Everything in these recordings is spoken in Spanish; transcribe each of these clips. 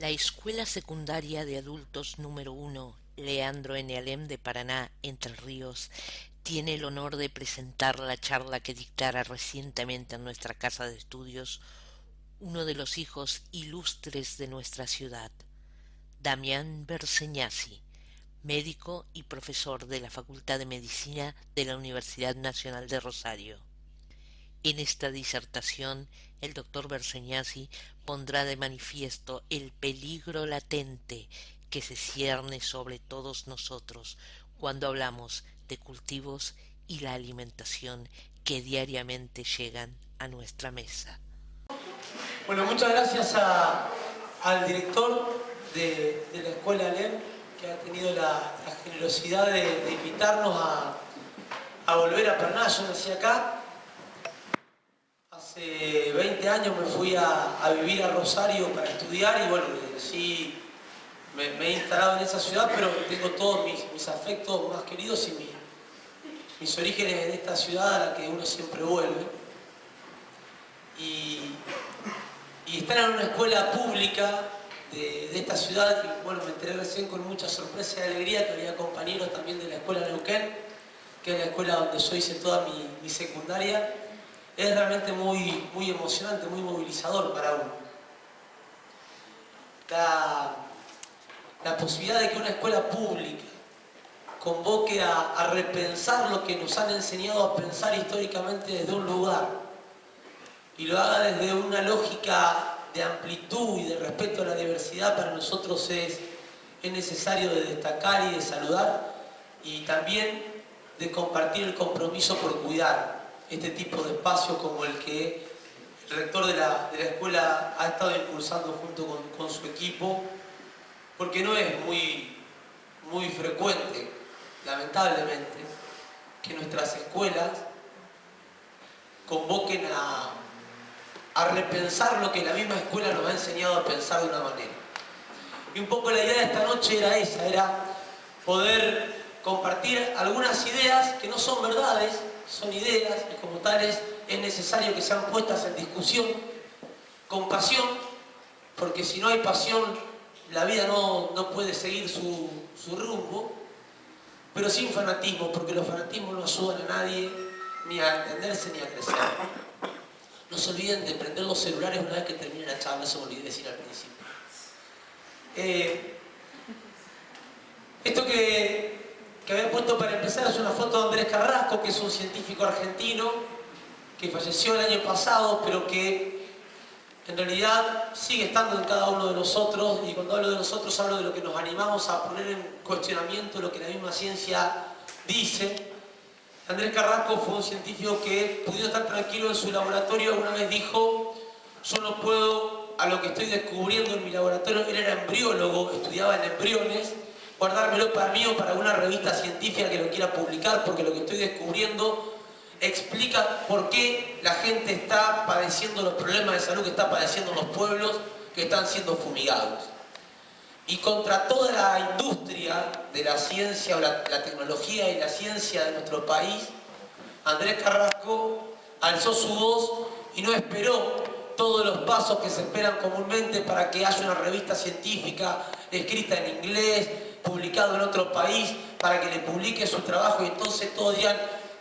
La Escuela Secundaria de Adultos número 1, Leandro N. Alem de Paraná, Entre Ríos, tiene el honor de presentar la charla que dictara recientemente en nuestra casa de estudios uno de los hijos ilustres de nuestra ciudad, Damián Berseñasi, médico y profesor de la Facultad de Medicina de la Universidad Nacional de Rosario. En esta disertación, el doctor Berseñasi pondrá de manifiesto el peligro latente que se cierne sobre todos nosotros cuando hablamos de cultivos y la alimentación que diariamente llegan a nuestra mesa. Bueno, muchas gracias al director de la Escuela ALEM, que ha tenido la generosidad de invitarnos a volver a Paraná. Yo nací acá. Hace 20 años me fui a vivir a Rosario para estudiar y bueno, sí me he instalado en esa ciudad, pero tengo todos mis afectos más queridos y mis orígenes en esta ciudad a la que uno siempre vuelve. Y estar en una escuela pública de esta ciudad, que bueno, me enteré recién con mucha sorpresa y alegría que había compañeros también de la escuela Neuquén, que es la escuela donde yo hice toda mi secundaria, es realmente muy emocionante, muy movilizador para uno. La posibilidad de que una escuela pública convoque a repensar lo que nos han enseñado a pensar históricamente desde un lugar y lo haga desde una lógica de amplitud y de respeto a la diversidad, para nosotros es necesario de destacar y de saludar, y también de compartir el compromiso por cuidar este tipo de espacios como el que el rector de la escuela ha estado impulsando junto con su equipo, porque no es muy frecuente, lamentablemente, que nuestras escuelas convoquen a repensar lo que la misma escuela nos ha enseñado a pensar de una manera. Y un poco la idea de esta noche era esa, era poder compartir algunas ideas que no son verdades, son ideas y como tales es necesario que sean puestas en discusión con pasión, porque si no hay pasión la vida no puede seguir su rumbo, pero sin fanatismo, porque los fanatismos no ayudan a nadie ni a entenderse ni a crecer. No se olviden de prender los celulares una vez que termine la charla, eso me olvidé decir al principio. Esto que había puesto para empezar es una foto de Andrés Carrasco, que es un científico argentino que falleció el año pasado, pero que en realidad sigue estando en cada uno de nosotros, y cuando hablo de nosotros hablo de lo que nos animamos a poner en cuestionamiento lo que la misma ciencia dice. Andrés Carrasco fue un científico que, pudiendo estar tranquilo en su laboratorio, alguna vez dijo: yo no puedo, a lo que estoy descubriendo en mi laboratorio, él era embriólogo, estudiaba en embriones, guardármelo para mí o para una revista científica que lo quiera publicar, porque lo que estoy descubriendo explica por qué la gente está padeciendo los problemas de salud que está padeciendo los pueblos que están siendo fumigados. Y contra toda la industria de la ciencia o la tecnología y la ciencia de nuestro país, Andrés Carrasco alzó su voz y no esperó todos los pasos que se esperan comúnmente para que haya una revista científica escrita en inglés, publicado en otro país, para que le publique su trabajo y entonces todos digan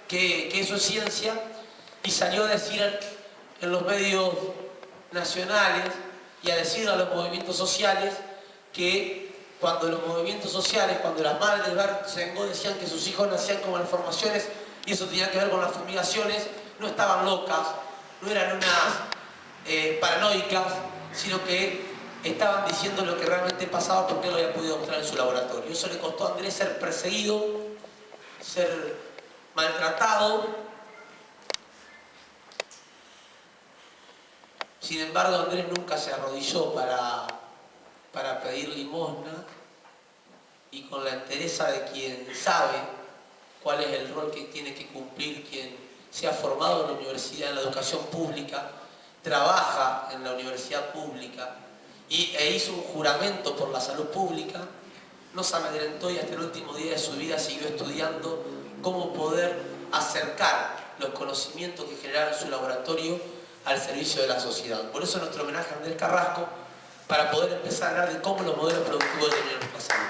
que eso es ciencia, y salió a decir en los medios nacionales y a decir a los movimientos sociales que cuando los movimientos sociales, cuando las madres de Bersengo decían que sus hijos nacían con malformaciones y eso tenía que ver con las fumigaciones, no estaban locas, no eran unas paranoicas, sino que estaban diciendo lo que realmente pasaba porque él lo había podido mostrar en su laboratorio. Eso le costó a Andrés ser perseguido, ser maltratado. Sin embargo, Andrés nunca se arrodilló para pedir limosna, y con la entereza de quien sabe cuál es el rol que tiene que cumplir quien se ha formado en la universidad, en la educación pública, trabaja en la universidad pública e hizo un juramento por la salud pública, no se amedrentó y hasta el último día de su vida siguió estudiando cómo poder acercar los conocimientos que generaba en su laboratorio al servicio de la sociedad. Por eso nuestro homenaje a Andrés Carrasco, para poder empezar a hablar de cómo los modelos productivos deben tener nuestra salud.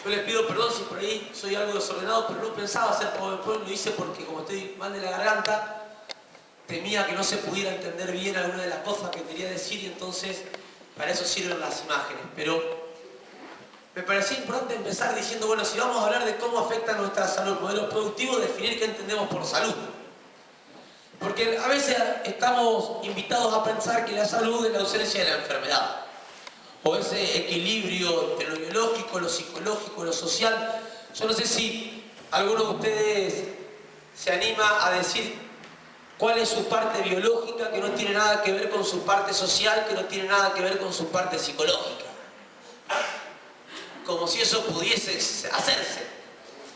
Yo les pido perdón si por ahí soy algo desordenado, pero no pensaba hacer PowerPoint, lo hice porque como estoy mal de la garganta, temía que no se pudiera entender bien alguna de las cosas que quería decir y entonces para eso sirven las imágenes. Pero me parecía importante empezar diciendo, bueno, si vamos a hablar de cómo afecta nuestra salud, modelos productivos, definir qué entendemos por salud. Porque a veces estamos invitados a pensar que la salud es la ausencia de la enfermedad. O ese equilibrio entre lo biológico, lo psicológico, lo social. Yo no sé si alguno de ustedes se anima a decir cuál es su parte biológica que no tiene nada que ver con su parte social, que no tiene nada que ver con su parte psicológica. Como si eso pudiese hacerse.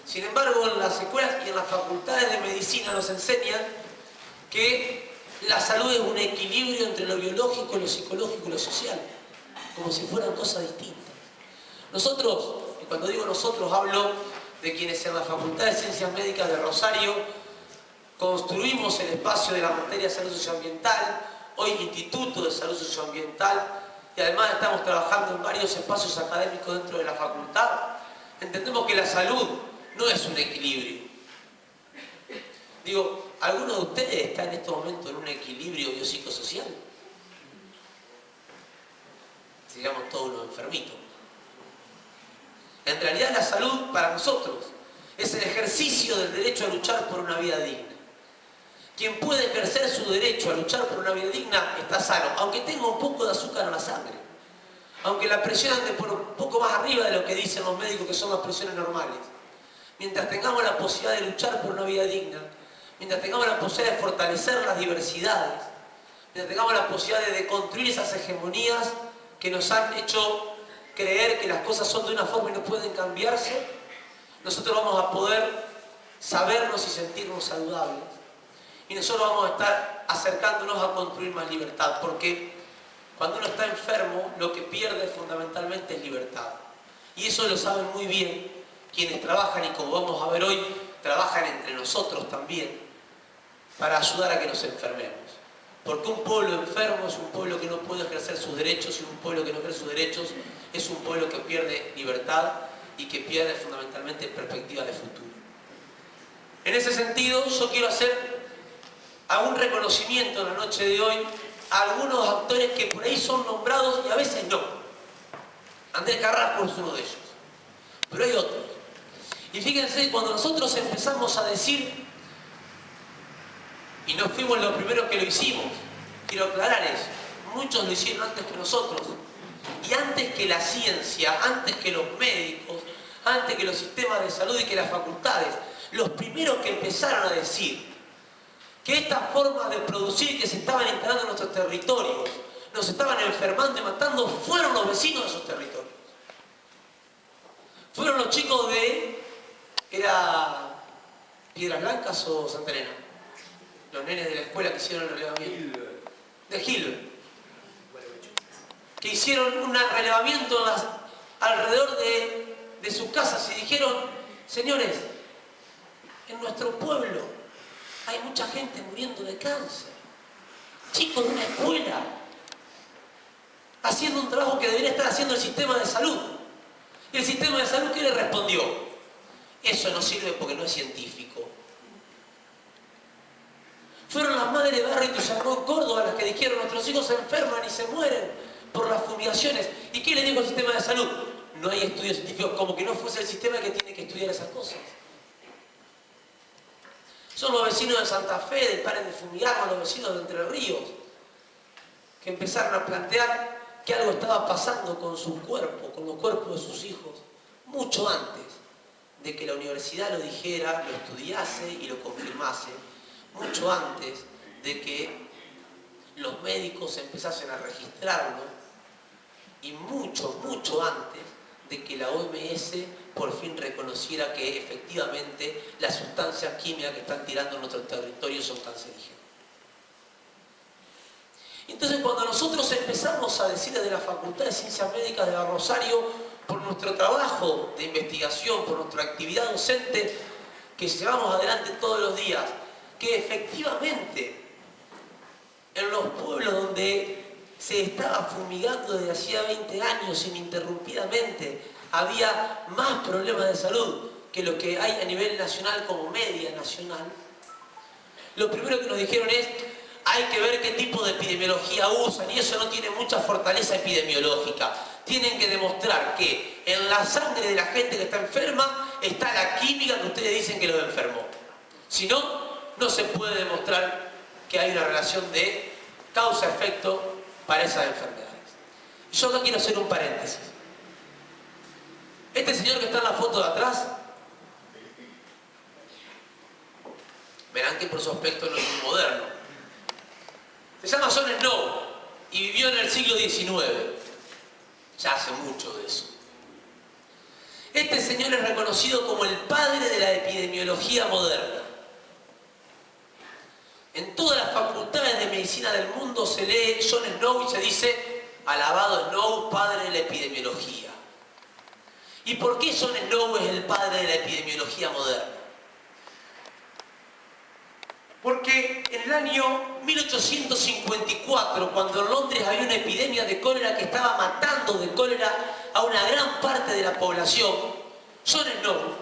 Sin embargo, en las escuelas y en las facultades de medicina nos enseñan que la salud es un equilibrio entre lo biológico, lo psicológico y lo social. Como si fueran cosas distintas. Nosotros, y cuando digo nosotros hablo de quienes en la Facultad de Ciencias Médicas de Rosario construimos el espacio de la materia de salud socioambiental, hoy Instituto de Salud Socioambiental, y además estamos trabajando en varios espacios académicos dentro de la facultad. Entendemos que la salud no es un equilibrio. Digo, ¿alguno de ustedes está en este momento en un equilibrio biopsicosocial? Digamos todos los enfermitos. En realidad la salud para nosotros es el ejercicio del derecho a luchar por una vida digna. Quien puede ejercer su derecho a luchar por una vida digna está sano, aunque tenga un poco de azúcar en la sangre, aunque la presión ande por un poco más arriba de lo que dicen los médicos que son las presiones normales. Mientras tengamos la posibilidad de luchar por una vida digna, mientras tengamos la posibilidad de fortalecer las diversidades, mientras tengamos la posibilidad de construir esas hegemonías que nos han hecho creer que las cosas son de una forma y no pueden cambiarse, nosotros vamos a poder sabernos y sentirnos saludables. Y nosotros vamos a estar acercándonos a construir más libertad, porque cuando uno está enfermo, lo que pierde fundamentalmente es libertad. Y eso lo saben muy bien quienes trabajan, y como vamos a ver hoy, trabajan entre nosotros también, para ayudar a que nos enfermemos. Porque un pueblo enfermo es un pueblo que no puede ejercer sus derechos, y un pueblo que no ejerce sus derechos es un pueblo que pierde libertad y que pierde fundamentalmente perspectiva de futuro. En ese sentido, yo quiero hacer un reconocimiento en la noche de hoy a algunos actores que por ahí son nombrados y a veces no. Andrés Carrasco es uno de ellos, pero hay otros. Y fíjense, cuando nosotros empezamos a decir, y no fuimos los primeros que lo hicimos, quiero aclarar eso, muchos lo hicieron antes que nosotros, y antes que la ciencia, antes que los médicos, antes que los sistemas de salud y que las facultades, los primeros que empezaron a decir que estas formas de producir que se estaban instalando en nuestros territorios nos estaban enfermando y matando, fueron los vecinos de esos territorios. Fueron los chicos de, ¿era Piedras Blancas o Santa Elena? Los nenes de la escuela que hicieron el relevamiento. De Gil. Que hicieron un relevamiento alrededor de sus casas y dijeron, señores, en nuestro pueblo hay mucha gente muriendo de cáncer. Chicos de una escuela haciendo un trabajo que debería estar haciendo el sistema de salud. Y el sistema de salud, ¿qué le respondió? Eso no sirve porque no es científico. Fueron las madres de Barrio Ituzaingó en Córdoba las que dijeron, nuestros hijos se enferman y se mueren por las fumigaciones. ¿Y qué le dijo el sistema de salud? No hay estudios científicos, como que no fuese el sistema que tiene que estudiar esas cosas. Son los vecinos de Santa Fe, de Paren de Fumigar, los vecinos de Entre Ríos, que empezaron a plantear que algo estaba pasando con su cuerpo, con los cuerpos de sus hijos, mucho antes de que la universidad lo dijera, lo estudiase y lo confirmase, mucho antes de que los médicos empezasen a registrarlo y mucho, mucho antes de que la OMS por fin reconociera que efectivamente las sustancias químicas que están tirando en nuestro territorio son cancerígenas. Entonces, cuando nosotros empezamos a decir desde la Facultad de Ciencias Médicas de Rosario, por nuestro trabajo de investigación, por nuestra actividad docente, que llevamos adelante todos los días, que efectivamente en los pueblos donde se estaba fumigando desde hacía 20 años ininterrumpidamente, había más problemas de salud que lo que hay a nivel nacional como media nacional. Lo primero que nos dijeron es, hay que ver qué tipo de epidemiología usan, y eso no tiene mucha fortaleza epidemiológica. Tienen que demostrar que en la sangre de la gente que está enferma está la química que ustedes dicen que los enfermó. Si no, no se puede demostrar que hay una relación de causa-efecto para esas enfermedades. Yo acá quiero hacer un paréntesis. Este señor que está en la foto de atrás, verán que por su aspecto no es muy moderno. Se llama John Snow y vivió en el siglo XIX. Ya hace mucho de eso. Este señor es reconocido como el padre de la epidemiología moderna. En todas las facultades de medicina del mundo se lee John Snow y se dice, alabado Snow, padre de la epidemiología. ¿Y por qué John Snow es el padre de la epidemiología moderna? Porque en el año 1854, cuando en Londres había una epidemia de cólera que estaba matando de cólera a una gran parte de la población, John Snow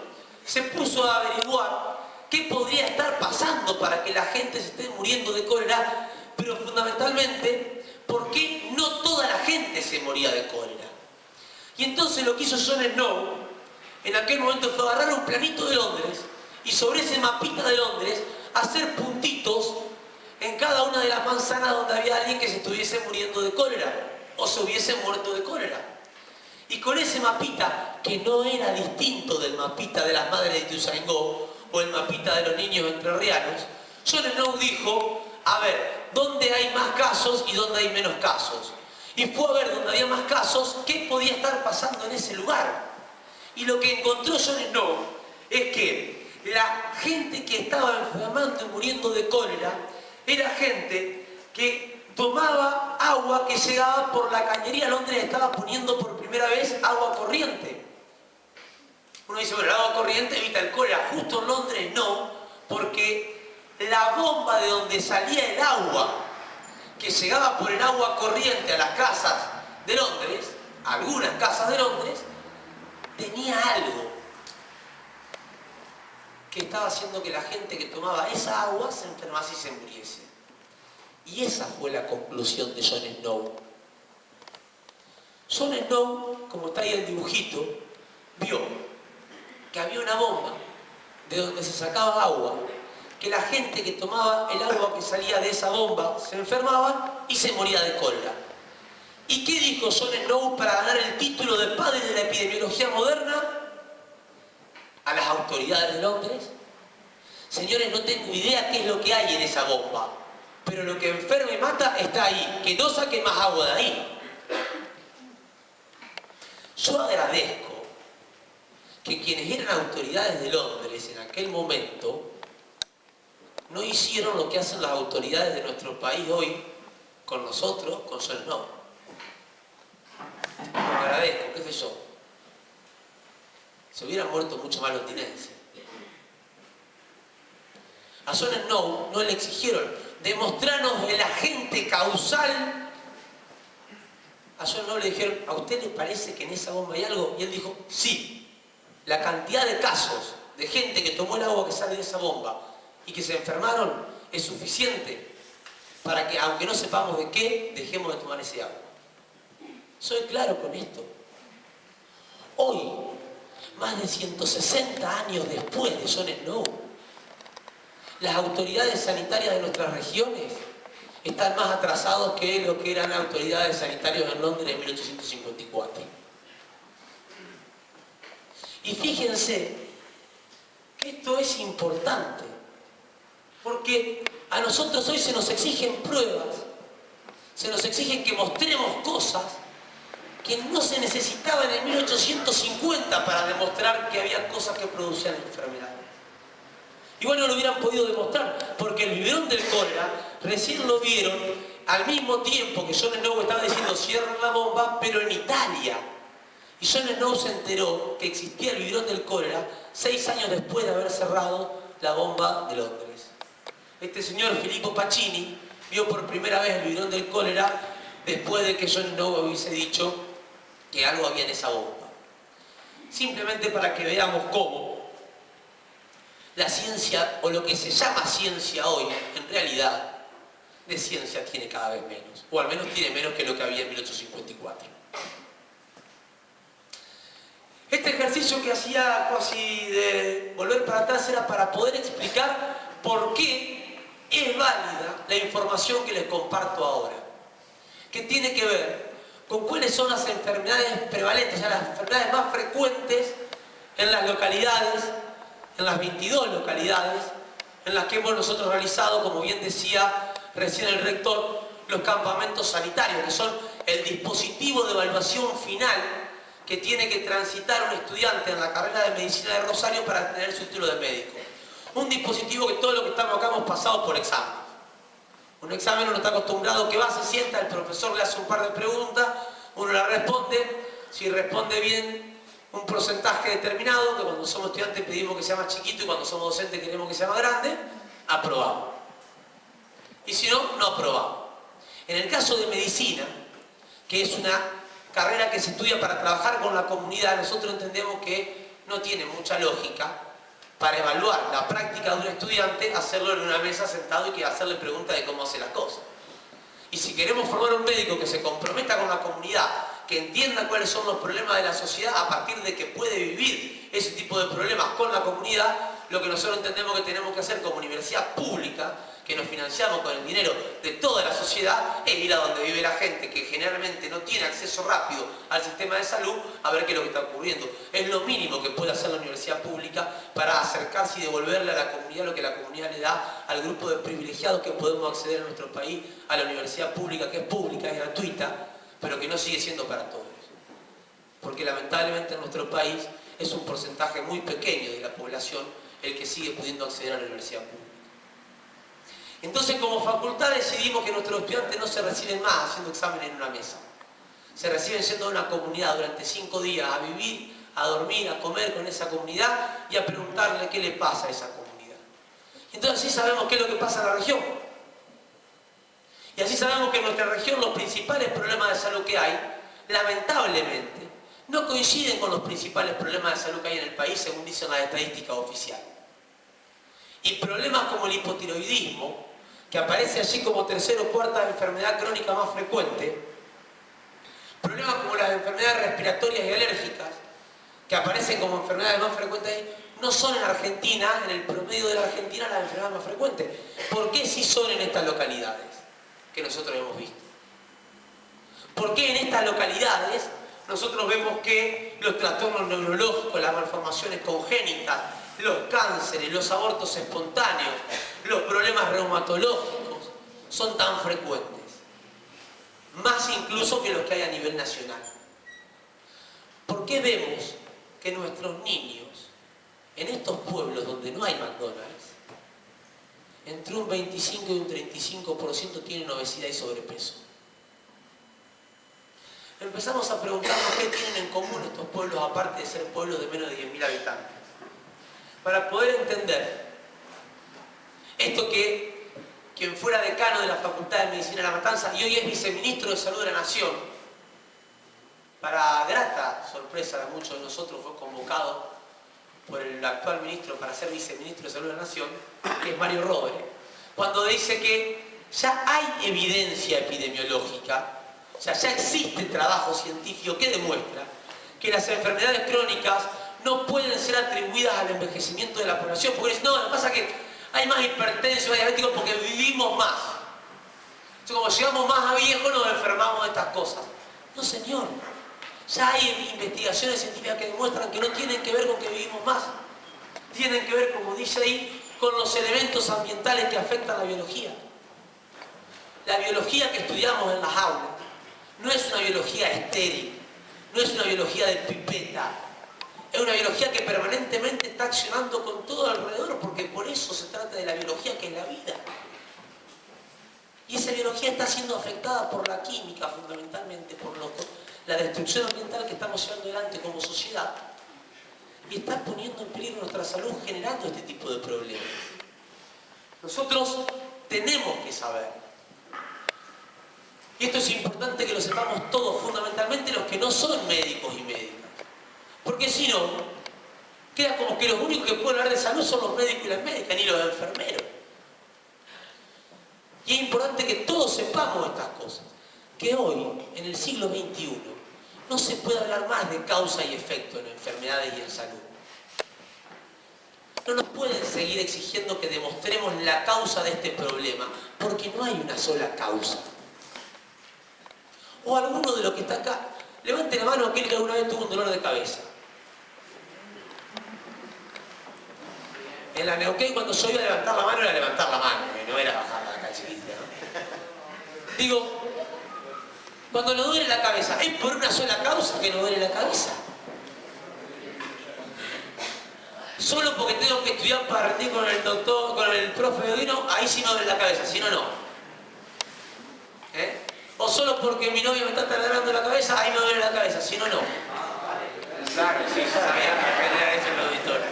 se puso a averiguar qué podría estar pasando para que la gente se esté muriendo de cólera, pero fundamentalmente, por qué no toda la gente se moría de cólera. Y entonces lo que hizo John Snow en aquel momento fue agarrar un planito de Londres y sobre ese mapita de Londres hacer puntitos en cada una de las manzanas donde había alguien que se estuviese muriendo de cólera o se hubiese muerto de cólera. Y con ese mapita, que no era distinto del mapita de las madres de Ituzaingó o el mapita de los niños entrerrianos, John Snow dijo, a ver, ¿dónde hay más casos y dónde hay menos casos? Y fue a ver dónde había más casos, qué podía estar pasando en ese lugar. Y lo que encontró John Snow es que la gente que estaba enfermando y muriendo de cólera era gente que tomaba agua que llegaba por la cañería. Londres estaba poniendo por primera vez agua corriente. Uno dice, bueno, el agua corriente evita el cólera. Justo en Londres no, porque la bomba de donde salía el agua, que llegaba por el agua corriente a las casas de Londres, algunas casas de Londres, tenía algo que estaba haciendo que la gente que tomaba esa agua se enfermase y se muriese. Y esa fue la conclusión de John Snow. John Snow, como está ahí el dibujito, vio que había una bomba de donde se sacaba agua, que la gente que tomaba el agua que salía de esa bomba se enfermaba y se moría de cólera. ¿Y qué dijo John Snow para ganar el título de padre de la epidemiología moderna? A las autoridades de Londres: señores, no tengo idea qué es lo que hay en esa bomba, pero lo que enferma y mata está ahí, que no saquen más agua de ahí. Yo agradezco que quienes eran autoridades de Londres en aquel momento no hicieron lo que hacen las autoridades de nuestro país hoy con nosotros, con John Snow. Lo agradezco, qué sé yo. Se hubieran muerto mucho más londinenses. A John Snow no le exigieron demostrarnos el agente causal. A John Snow le dijeron, ¿a usted le parece que en esa bomba hay algo? Y él dijo, sí. La cantidad de casos de gente que tomó el agua que sale de esa bomba y que se enfermaron es suficiente para que, aunque no sepamos de qué, dejemos de tomar ese agua. Soy claro con esto. Hoy, más de 160 años después de John Snow, las autoridades sanitarias de nuestras regiones están más atrasados que lo que eran autoridades sanitarias en Londres en 1854. Y fíjense que esto es importante, porque a nosotros hoy se nos exigen pruebas, se nos exigen que mostremos cosas que no se necesitaban en 1850 para demostrar que había cosas que producían enfermedades. Igual no lo hubieran podido demostrar, porque el biberón del cólera recién lo vieron al mismo tiempo que John Snow estaba diciendo cierren la bomba, pero en Italia. Y Jon Snow se enteró que existía el Biberón del cólera 6 años después de haber cerrado la bomba de Londres. Este señor Filippo Pacini vio por primera vez el Biberón del cólera después de que Jon Snow hubiese dicho que algo había en esa bomba. Simplemente para que veamos cómo la ciencia, o lo que se llama ciencia hoy, en realidad, de ciencia tiene cada vez menos. O al menos tiene menos que lo que había en 1854. Este ejercicio que hacía casi de volver para atrás era para poder explicar por qué es válida la información que les comparto ahora. Que tiene que ver con cuáles son las enfermedades prevalentes, o sea, las enfermedades más frecuentes en las localidades, en las 22 localidades en las que hemos nosotros realizado, como bien decía recién el rector, los campamentos sanitarios, que son el dispositivo de evaluación final que tiene que transitar un estudiante en la carrera de medicina de Rosario para tener su título de médico. Un dispositivo que todos los que estamos acá hemos pasado por examen. Un examen uno está acostumbrado que va, se sienta, el profesor le hace un par de preguntas, uno la responde, si responde bien un porcentaje determinado, que cuando somos estudiantes pedimos que sea más chiquito y cuando somos docentes queremos que sea más grande, aprobamos. Y si no, no aprobamos. En el caso de medicina, que es una carrera que se estudia para trabajar con la comunidad, nosotros entendemos que no tiene mucha lógica para evaluar la práctica de un estudiante, hacerlo en una mesa sentado y que hacerle preguntas de cómo hace las cosas. Y si queremos formar un médico que se comprometa con la comunidad, que entienda cuáles son los problemas de la sociedad a partir de que puede vivir ese tipo de problemas con la comunidad, lo que nosotros entendemos que tenemos que hacer como universidad pública, que nos financiamos con el dinero de toda la sociedad, es ir a donde vive la gente que generalmente no tiene acceso rápido al sistema de salud a ver qué es lo que está ocurriendo. Es lo mínimo que puede hacer la universidad pública para acercarse y devolverle a la comunidad lo que la comunidad le da al grupo de privilegiados que podemos acceder en nuestro país a la universidad pública, que es pública, es gratuita, pero que no sigue siendo para todos. Porque lamentablemente en nuestro país es un porcentaje muy pequeño de la población el que sigue pudiendo acceder a la universidad pública. Entonces, como facultad decidimos que nuestros estudiantes no se reciben más haciendo exámenes en una mesa. Se reciben siendo una comunidad durante 5 días a vivir, a dormir, a comer con esa comunidad y a preguntarle qué le pasa a esa comunidad. Entonces sí sabemos qué es lo que pasa en la región. Y así sabemos que en nuestra región los principales problemas de salud que hay, lamentablemente, no coinciden con los principales problemas de salud que hay en el país, según dicen las estadísticas oficiales. Y problemas como el hipotiroidismo, que aparece allí como tercera o cuarta enfermedad crónica más frecuente, problemas como las enfermedades respiratorias y alérgicas, que aparecen como enfermedades más frecuentes, no son en Argentina, en el promedio de la Argentina, las enfermedades más frecuentes. ¿Por qué sí son en estas localidades que nosotros hemos visto? ¿Por qué en estas localidades nosotros vemos que los trastornos neurológicos, las malformaciones congénitas, los cánceres, los abortos espontáneos, los problemas reumatológicos son tan frecuentes? Más incluso que los que hay a nivel nacional. ¿Por qué vemos que nuestros niños, en estos pueblos donde no hay McDonald's, entre un 25 y un 35% tienen obesidad y sobrepeso? Empezamos a preguntarnos qué tienen en común estos pueblos, aparte de ser pueblos de menos de 10.000 habitantes. Para poder entender esto, que quien fuera decano de la Facultad de Medicina de La Matanza y hoy es viceministro de Salud de la Nación, para grata sorpresa de muchos de nosotros fue convocado por el actual ministro para ser viceministro de Salud de la Nación, que es Mario Rovere, cuando dice que ya hay evidencia epidemiológica, o sea, ya existe trabajo científico que demuestra que las enfermedades crónicas no pueden ser atribuidas al envejecimiento de la población, porque no, lo que pasa es que hay más hipertensos, más diabéticos porque vivimos más. Entonces, como llegamos más a viejos, nos enfermamos de estas cosas. No, señor. Ya hay investigaciones científicas que demuestran que no tienen que ver con que vivimos más. Tienen que ver, como dice ahí, con los elementos ambientales que afectan la biología. La biología que estudiamos en las aulas no es una biología estéril, no es una biología de pipeta. Es una biología que permanentemente está accionando con todo alrededor, porque por eso se trata de la biología que es la vida. Y esa biología está siendo afectada por la química, fundamentalmente, por la destrucción ambiental que estamos llevando adelante como sociedad y está poniendo en peligro nuestra salud, generando este tipo de problemas. Nosotros tenemos que saber, y esto es importante que lo sepamos todos, fundamentalmente los que no son médicos y médicas, porque si no, queda como que los únicos que pueden hablar de salud son los médicos y las médicas, ni los enfermeros. Y es importante que todos sepamos estas cosas, que hoy, en el siglo XXI, no se puede hablar más de causa y efecto en enfermedades y en salud. No nos pueden seguir exigiendo que demostremos la causa de este problema, porque no hay una sola causa. O alguno de los que está acá, levante la mano aquel que alguna vez tuvo un dolor de cabeza. En la Neuquén, cuando yo iba a levantar la mano, era levantar la mano, no era bajarla acá chiquita, ¿no? Digo, cuando nos duele la cabeza, ¿es por una sola causa que nos duele la cabeza? Solo porque tengo que estudiar para rendir con el doctor, con el profe Bedino, ahí sí me duele la cabeza, si no, no. O solo porque mi novia me está taladrando la cabeza, ahí me duele la cabeza, si no, no. Claro, sí, sabía que era eso en el auditorio.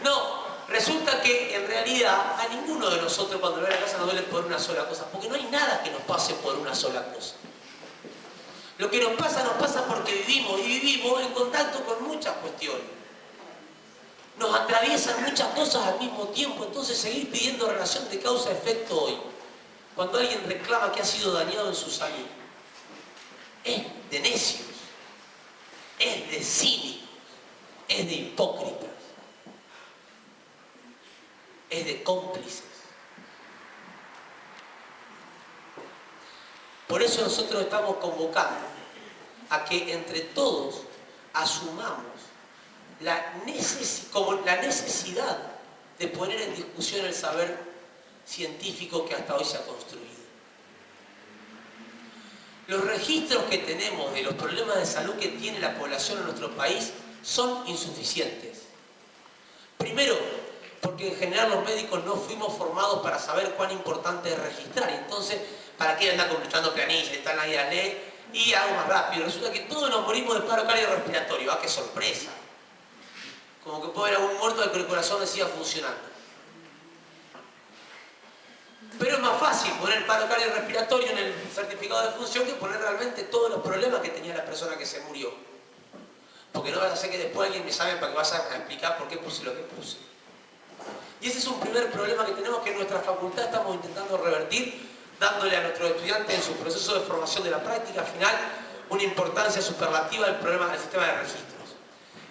No, resulta que en realidad a ninguno de nosotros cuando nos duele la cabeza nos duele por una sola cosa, porque no hay nada que nos pase por una sola cosa. Lo que nos pasa porque vivimos y vivimos en contacto con muchas cuestiones. Nos atraviesan muchas cosas al mismo tiempo, entonces seguir pidiendo relación de causa-efecto hoy, cuando alguien reclama que ha sido dañado en su salud, es de necios, es de cínicos, es de hipócritas, es de cómplices. Por eso nosotros estamos convocando a que entre todos asumamos la necesidad de poner en discusión el saber científico que hasta hoy se ha construido. Los registros que tenemos de los problemas de salud que tiene la población en nuestro país son insuficientes. Primero, porque en general los médicos no fuimos formados para saber cuán importante es registrar. Entonces, ¿para qué andar completando planillas? Están ahí a ley y hago más rápido. Resulta que todos nos morimos de paro cardiorrespiratorio. ¡Ah, qué sorpresa! Como que puede haber algún muerto de que el corazón le siga funcionando. Pero es más fácil poner paro cardiorrespiratorio en el certificado de función que poner realmente todos los problemas que tenía la persona que se murió. Porque no vas a hacer que después alguien me llame para que vaya a explicar por qué puse lo que puse. Y ese es un primer problema que tenemos, que en nuestra facultad estamos intentando revertir, dándole a nuestros estudiantes en su proceso de formación de la práctica final una importancia superlativa del problema del sistema de registros.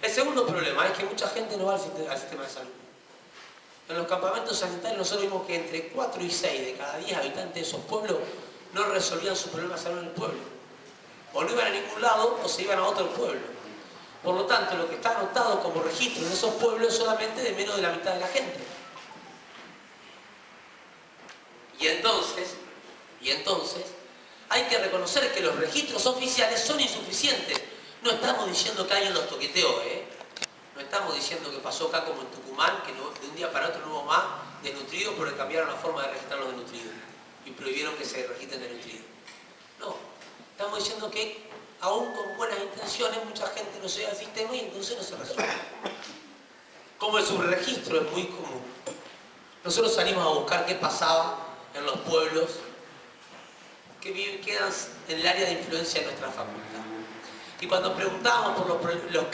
El segundo problema es que mucha gente no va al sistema de salud. En los campamentos sanitarios nosotros vimos que entre 4 y 6 de cada 10 habitantes de esos pueblos no resolvían sus problemas de salud en el pueblo. O no iban a ningún lado o se iban a otro pueblo. Por lo tanto, lo que está anotado como registro en esos pueblos es solamente de menos de la mitad de la gente. Y entonces, hay que reconocer que los registros oficiales son insuficientes. No estamos diciendo que alguien los toqueteó, No estamos diciendo que pasó acá como en Tucumán, que de un día para otro no hubo más desnutridos porque cambiaron la forma de registrar los desnutridos y prohibieron que se registren desnutridos. No, estamos diciendo que aún con buenas intenciones mucha gente no llega al sistema y entonces no se resuelve. Como el subregistro es muy común, nosotros salimos a buscar qué pasaba en los pueblos que quedan en el área de influencia de nuestra facultad. Y cuando preguntábamos por los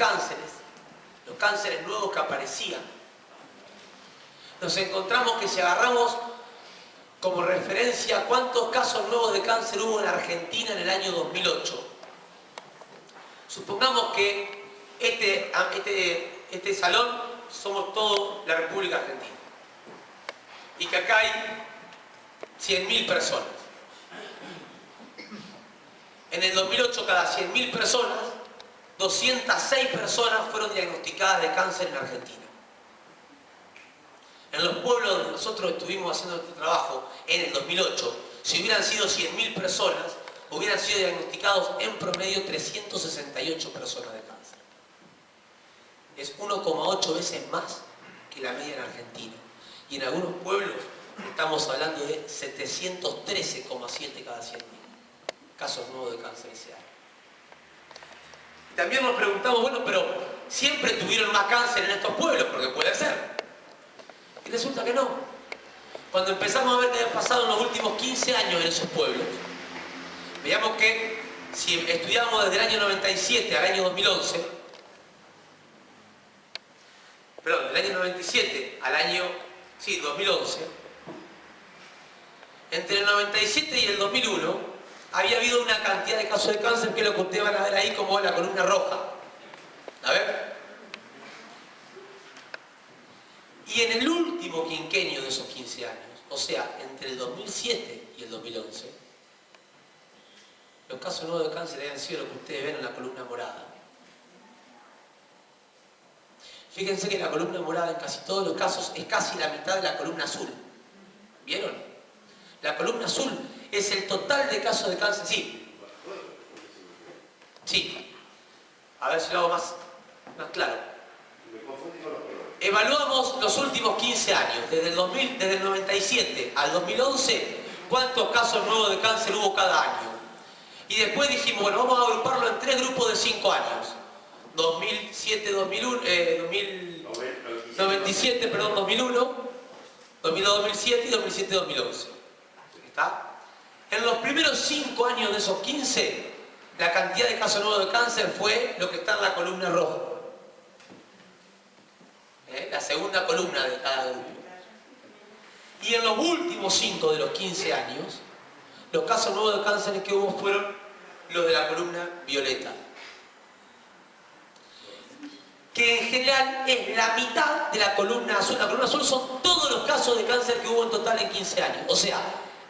cánceres nuevos que aparecían, nos encontramos que si agarramos como referencia cuántos casos nuevos de cáncer hubo en Argentina en el año 2008. Supongamos que este salón somos toda la República Argentina y que acá hay 100.000 personas. En el 2008, cada 100.000 personas, 206 personas fueron diagnosticadas de cáncer en Argentina. En los pueblos donde nosotros estuvimos haciendo este trabajo, en el 2008, si hubieran sido 100.000 personas, hubieran sido diagnosticados en promedio 368 personas de cáncer. Es 1,8 veces más que la media en Argentina. Y en algunos pueblos estamos hablando de 713,7 cada 100.000. casos nuevos de cáncer ese año. Y también nos preguntamos, bueno, pero siempre tuvieron más cáncer en estos pueblos, porque puede ser. Y resulta que no. Cuando empezamos a ver qué había pasado en los últimos 15 años en esos pueblos, veíamos que si estudiamos desde el año 97 al año 2011, perdón, del año 97 al año 2011, entre el 97 y el 2001 había habido una cantidad de casos de cáncer que es lo que ustedes van a ver ahí como la columna roja. A ver. Y en el último quinquenio de esos 15 años, o sea, entre el 2007 y el 2011, los casos nuevos de cáncer habían sido lo que ustedes ven en la columna morada. Fíjense que la columna morada en casi todos los casos es casi la mitad de la columna azul. ¿Vieron? La columna azul es el total de casos de cáncer. Sí. Sí. A ver si lo hago más claro. Evaluamos los últimos 15 años, desde el 97 al 2011, cuántos casos nuevos de cáncer hubo cada año. Y después dijimos, bueno, vamos a agruparlo en 3 grupos de 5 años. 2007, 2001, 97, perdón, 2001, 2002, 2007 y 2007, 2011. ¿Está? En los primeros 5 años de esos 15, la cantidad de casos nuevos de cáncer fue lo que está en la columna roja. La segunda columna de cada grupo. Y en los últimos 5 de los 15 años, los casos nuevos de cáncer que hubo fueron los de la columna violeta. Que en general es la mitad de la columna azul. La columna azul son todos los casos de cáncer que hubo en total en 15 años. O sea,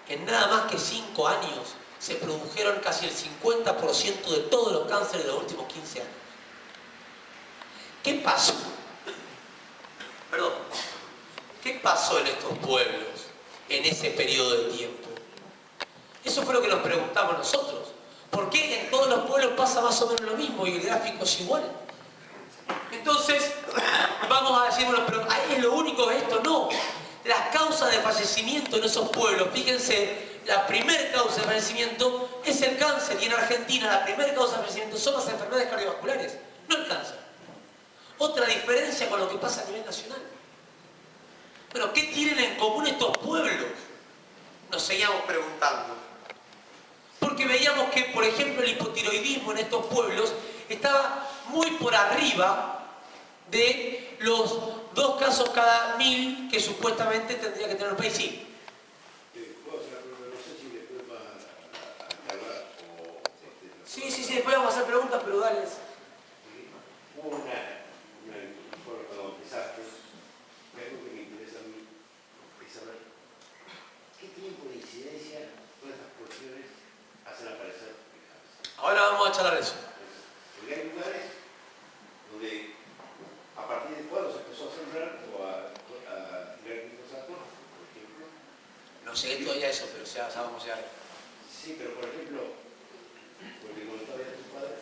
en nada más que 5 años se produjeron casi el 50% de todos los cánceres de los últimos 15 años. ¿Qué pasó? Perdón. ¿Qué pasó en estos pueblos en ese periodo de tiempo? Eso fue lo que nos preguntamos nosotros. ¿Por qué en todos los pueblos pasa más o menos lo mismo y el gráfico es igual? Entonces, vamos a decir, bueno, pero ¿es lo único de esto? No. Las causas de fallecimiento en esos pueblos, fíjense, la primera causa de fallecimiento es el cáncer. Y en Argentina la primera causa de fallecimiento son las enfermedades cardiovasculares, no el cáncer. Otra diferencia con lo que pasa a nivel nacional. Bueno, ¿qué tienen en común estos pueblos? Nos seguíamos preguntando. Porque veíamos que, por ejemplo, el hipotiroidismo en estos pueblos estaba muy por arriba de los 2 casos cada 1000 que supuestamente tendría que tener el país. Sí. Sí, después vamos a hacer preguntas, pero dale. Hubo cuando empezaste, algo que me interesa a mí es saber qué tiempo de incidencia todas estas cuestiones hacen aparecer el cáncer. Ahora vamos a charlar de eso. Porque hay lugares donde a partir de cuándo se empezó a sembrar o a tirar glifosato, por ejemplo. No sé todavía eso, pero ya vamos a llegar. Sí, pero por ejemplo, porque comentaba ya tu padre,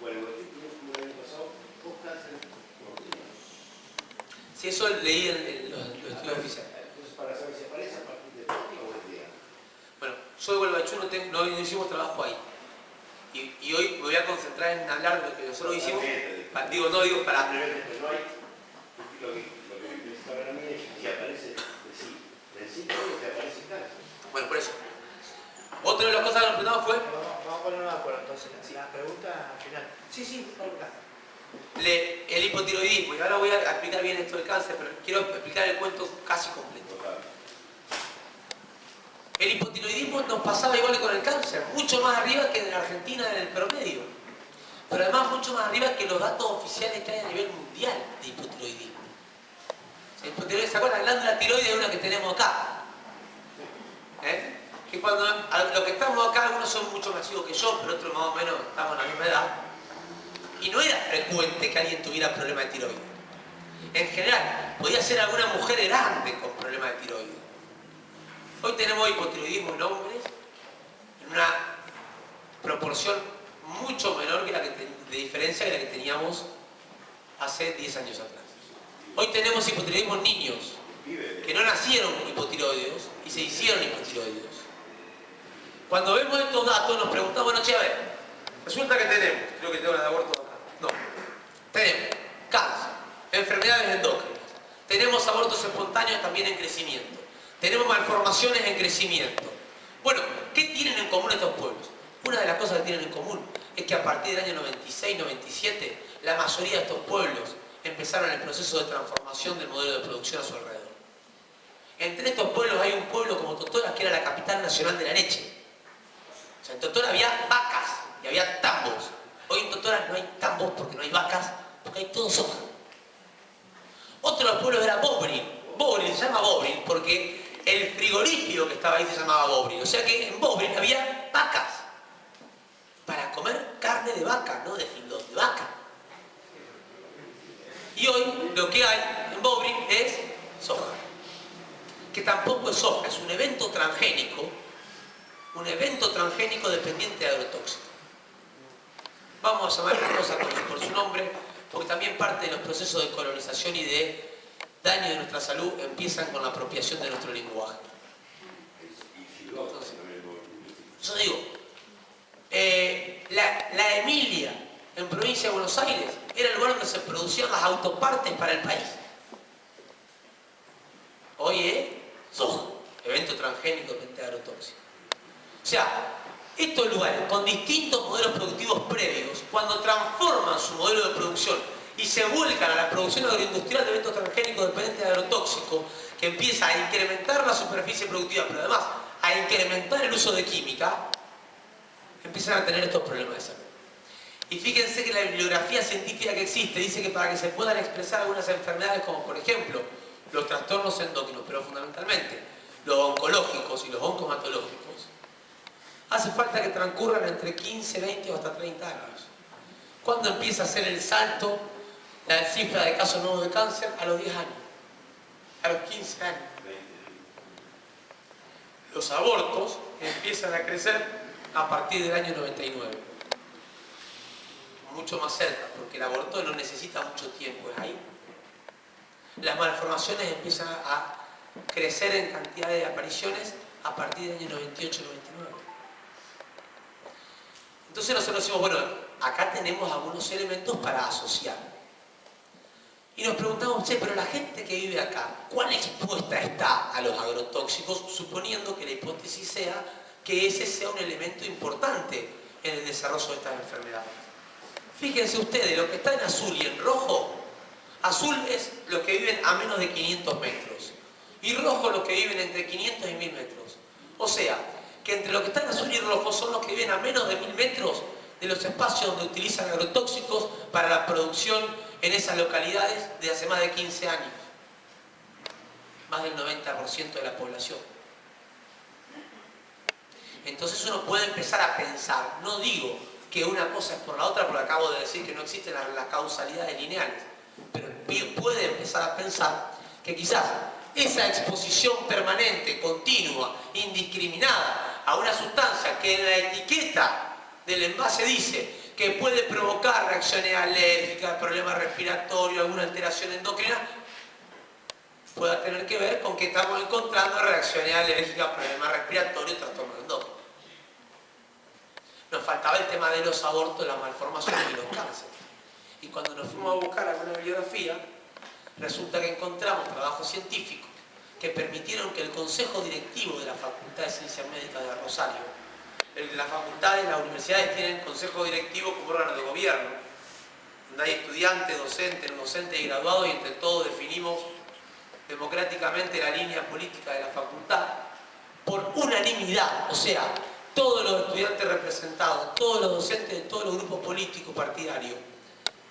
bueno, los títulos como el año pasado, 2 cánceres por día. Sí, eso leí en los estudios oficiales. Entonces, para saber si aparece a partir de día o el día. Bueno, yo de Gualeguaychú no hicimos trabajo ahí. Y hoy me voy a concentrar en hablar de lo que nosotros hicimos. Digo para... No hay, lo que me interesa saber a mí es si aparece del síntoma o si aparece en cáncer. Bueno, por eso. Otra de las cosas que nos preguntamos fue... Vamos a ponernos de acuerdo, entonces, la pregunta al final. Sí, pregunta. El hipotiroidismo, y ahora voy a explicar bien esto del cáncer, pero quiero explicar el cuento casi completo. El hipotiroidismo nos pasaba igual que con el cáncer, mucho más arriba que en Argentina en el promedio, pero además mucho más arriba que los datos oficiales que hay a nivel mundial de hipotiroidismo. ¿Se acuerdan? La glándula tiroide es una que tenemos acá. Que cuando los que estamos acá, algunos son mucho más chicos que yo, pero otros más o menos estamos en la misma edad. Y no era frecuente que alguien tuviera problemas de tiroides. En general, podía ser alguna mujer grande con problemas de tiroides. Hoy tenemos hipotiroidismo en hombres en una proporción mucho menor que de diferencia que la que teníamos hace 10 años atrás. Hoy tenemos hipotiroidismo en niños que no nacieron hipotiroideos y se hicieron hipotiroideos. Cuando vemos estos datos nos preguntamos, bueno, che, a ver, resulta que tenemos, creo que tengo la de aborto acá, no, tenemos cáncer, enfermedades endócrinas, tenemos abortos espontáneos también en crecimiento, tenemos malformaciones en crecimiento. Bueno, ¿qué tienen en común estos pueblos? Una de las cosas que tienen en común es que a partir del año 96, 97, la mayoría de estos pueblos empezaron el proceso de transformación del modelo de producción a su alrededor. Entre estos pueblos hay un pueblo como Totora, que era la capital nacional de la leche. O sea, en Totora había vacas y había tambos. Hoy en Totora no hay tambos porque no hay vacas, porque hay todo soja. Otro de los pueblos era Bobril. Bobril se llama Bobril porque el frigorífico que estaba ahí se llamaba Bobril. O sea que en Bobril había vacas para comer carne de vaca, no de filón de vaca. Y hoy lo que hay en Bobril es soja. Que tampoco es soja, es un evento transgénico dependiente de agrotóxicos. Vamos a llamar las cosas por su nombre, porque también parte de los procesos de colonización y de daño de nuestra salud empiezan con la apropiación de nuestro lenguaje. Entonces, yo digo, la Emilia, en provincia de Buenos Aires, era el lugar donde se producían las autopartes para el país. Hoy es soja, evento transgénico dependiente agrotóxico. O sea, estos lugares con distintos modelos productivos previos, cuando transforman su modelo de producción y se vuelcan a la producción agroindustrial de eventos transgénicos dependientes de agrotóxico, que empieza a incrementar la superficie productiva, pero además a incrementar el uso de química, empiezan a tener estos problemas de salud. Y fíjense que la bibliografía científica que existe dice que para que se puedan expresar algunas enfermedades, como por ejemplo los trastornos endócrinos, pero fundamentalmente los oncológicos y los oncomatológicos, hace falta que transcurran entre 15, 20 o hasta 30 años. ¿Cuándo empieza a ser el salto, la cifra de casos nuevos de cáncer? A los 10 años, a los 15 años. Los abortos empiezan a crecer a partir del año 99. Mucho más cerca, porque el aborto no necesita mucho tiempo, es ahí. Las malformaciones empiezan a crecer en cantidad de apariciones a partir del año 98-99. Entonces nosotros decimos, bueno, acá tenemos algunos elementos para asociar. Y nos preguntamos, che, pero la gente que vive acá, ¿cuán expuesta está a los agrotóxicos? Suponiendo que la hipótesis sea que ese sea un elemento importante en el desarrollo de estas enfermedades. Fíjense ustedes, lo que está en azul y en rojo, azul es los que viven a menos de 500 metros y rojo los que viven entre 500 y 1000 metros. O sea, que entre los que están azul y rojo son los que viven a menos de 1000 metros de los espacios donde utilizan agrotóxicos para la producción en esas localidades de hace más de 15 años. Más del 90% de la población. Entonces uno puede empezar a pensar, no digo que una cosa es por la otra, porque acabo de decir que no existen las causalidades lineales, pero puede empezar a pensar que quizás esa exposición permanente, continua, indiscriminada a una sustancia que en la etiqueta del envase dice que puede provocar reacciones alérgicas, problemas respiratorios, alguna alteración endocrina, pueda tener que ver con que estamos encontrando reacciones alérgicas, problemas respiratorios, trastornos endócrinos. Nos faltaba el tema de los abortos, las malformaciones y los cánceres. Y cuando nos fuimos a buscar alguna bibliografía, resulta que encontramos trabajos científicos que permitieron que el Consejo Directivo de la Facultad de Ciencias Médicas de Rosario, las facultades, las universidades tienen consejo directivo como órgano de gobierno, donde hay estudiantes, docentes, no docentes y graduados, y entre todos definimos democráticamente la línea política de la facultad por unanimidad, o sea, todos los estudiantes representados, todos los docentes de todos los grupos políticos partidarios,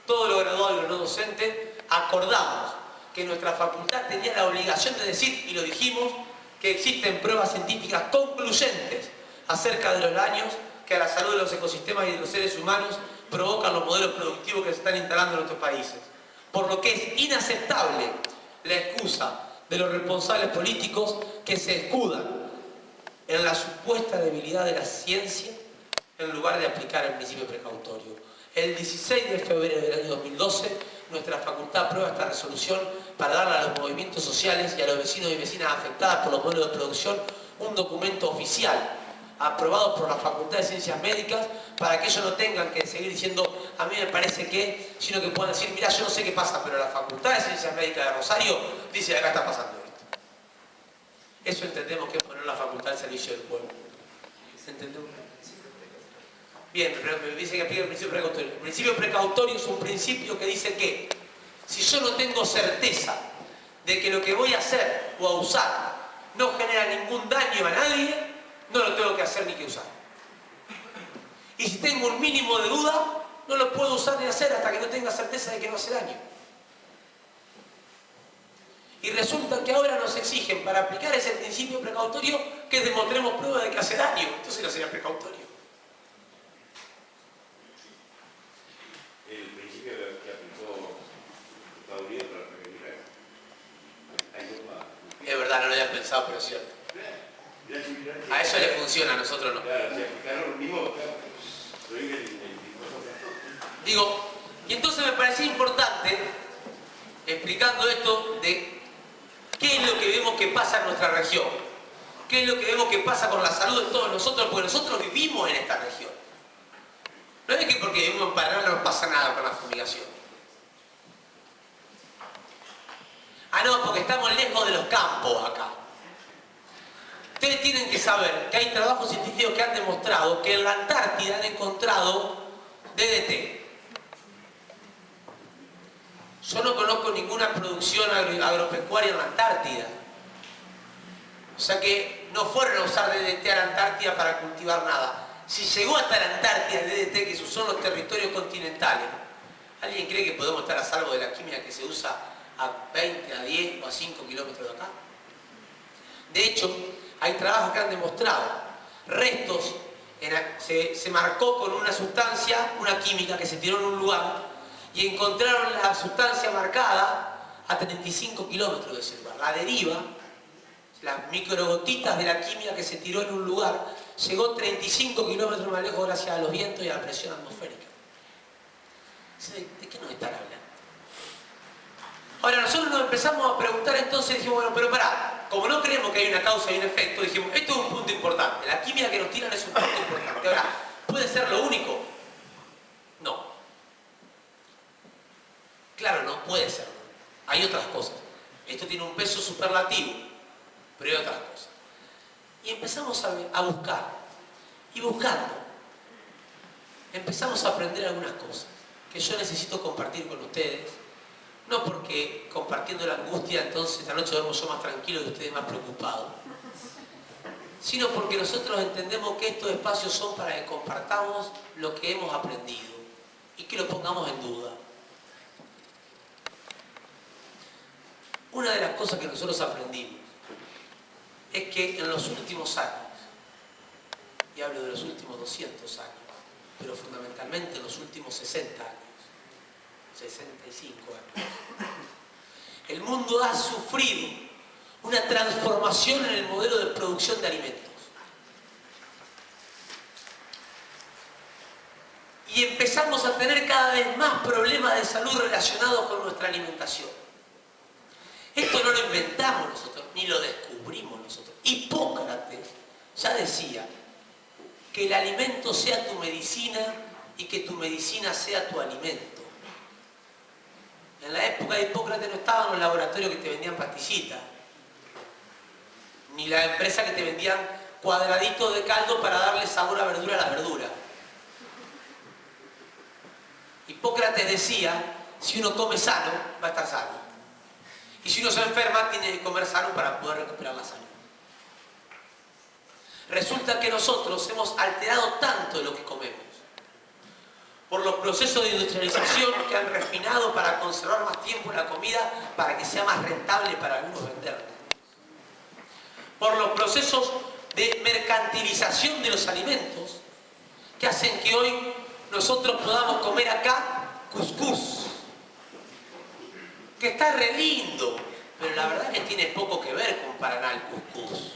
todos los graduados y los no docentes, acordamos que nuestra facultad tenía la obligación de decir, y lo dijimos, que existen pruebas científicas concluyentes acerca de los daños que a la salud de los ecosistemas y de los seres humanos provocan los modelos productivos que se están instalando en nuestros países. Por lo que es inaceptable la excusa de los responsables políticos que se escudan en la supuesta debilidad de la ciencia en lugar de aplicar el principio precautorio. El 16 de febrero del año 2012, nuestra facultad aprueba esta resolución para darle a los movimientos sociales y a los vecinos y vecinas afectadas por los modelos de producción un documento oficial aprobados por la Facultad de Ciencias Médicas, para que ellos no tengan que seguir diciendo a mí me parece que, sino que puedan decir, mira, yo no sé qué pasa, pero la Facultad de Ciencias Médicas de Rosario dice que acá está pasando esto. Eso entendemos que es poner la facultad al servicio del pueblo. ¿Se entendió? Bien, pero me dice que aplica el principio precautorio. El principio precautorio es un principio que dice que si yo no tengo certeza de que lo que voy a hacer o a usar no genera ningún daño a nadie, no lo tengo que hacer ni que usar. Y si tengo un mínimo de duda, no lo puedo usar ni hacer hasta que no tenga certeza de que no hace daño. Y resulta que ahora nos exigen para aplicar ese principio precautorio que demostremos prueba de que hace daño. Entonces no sería precautorio. El principio que aplicó Estados Unidos para prevenir es verdad, no lo había pensado, pero es cierto. A eso le funciona, a nosotros no. Claro, si aplicaron lo mismo, prohíben el impuesto. Digo, y entonces me parecía importante, explicando esto, de qué es lo que vemos que pasa en nuestra región, qué es lo que vemos que pasa con la salud de todos nosotros, porque nosotros vivimos en esta región. No es que porque vivimos en Paraná no nos pasa nada con la fumigación. Ah, no, porque estamos lejos de los campos acá. Ustedes tienen que saber que hay trabajos científicos que han demostrado que en la Antártida han encontrado DDT. Yo no conozco ninguna producción agropecuaria en la Antártida. O sea que no fueron a usar DDT a la Antártida para cultivar nada. Si llegó hasta la Antártida el DDT, que son los territorios continentales, ¿alguien cree que podemos estar a salvo de la química que se usa a 20, a 10 o a 5 kilómetros de acá? De hecho, hay trabajos que han demostrado restos, se marcó con una sustancia, una química que se tiró en un lugar, y encontraron la sustancia marcada a 35 kilómetros de ese lugar. La deriva, las microgotitas de la química que se tiró en un lugar, llegó 35 kilómetros más lejos gracias a los vientos y a la presión atmosférica. ¿De qué nos están hablando? Ahora nosotros nos empezamos a preguntar entonces, dijimos, bueno, pero pará, como no creemos que hay una causa y un efecto, dijimos, esto es un punto importante, la química que nos tiran es un punto importante. Ahora, ¿puede ser lo único? No. Claro, no puede ser. Hay otras cosas. Esto tiene un peso superlativo, pero hay otras cosas. Y empezamos a buscar. Y buscando, empezamos a aprender algunas cosas que yo necesito compartir con ustedes. No porque compartiendo la angustia, entonces esta noche duermo yo más tranquilo y ustedes más preocupados. Sino porque nosotros entendemos que estos espacios son para que compartamos lo que hemos aprendido y que lo pongamos en duda. Una de las cosas que nosotros aprendimos es que en los últimos años, y hablo de los últimos 200 años, pero fundamentalmente en los últimos 60 años, 65 años, el mundo ha sufrido una transformación en el modelo de producción de alimentos. Y empezamos a tener cada vez más problemas de salud relacionados con nuestra alimentación. Esto no lo inventamos nosotros, ni lo descubrimos nosotros. Hipócrates ya decía que el alimento sea tu medicina y que tu medicina sea tu alimento. En la época de Hipócrates no estaban los laboratorios que te vendían pastillitas, ni la empresa que te vendían cuadraditos de caldo para darle sabor a verdura a las verduras. Hipócrates decía, si uno come sano, va a estar sano. Y si uno se enferma, tiene que comer sano para poder recuperar la salud. Resulta que nosotros hemos alterado tanto de lo que comemos, por los procesos de industrialización que han refinado para conservar más tiempo la comida, para que sea más rentable para algunos venderla. Por los procesos de mercantilización de los alimentos, que hacen que hoy nosotros podamos comer acá cuscús, que está re lindo, pero la verdad es que tiene poco que ver con Paraná el cuscús.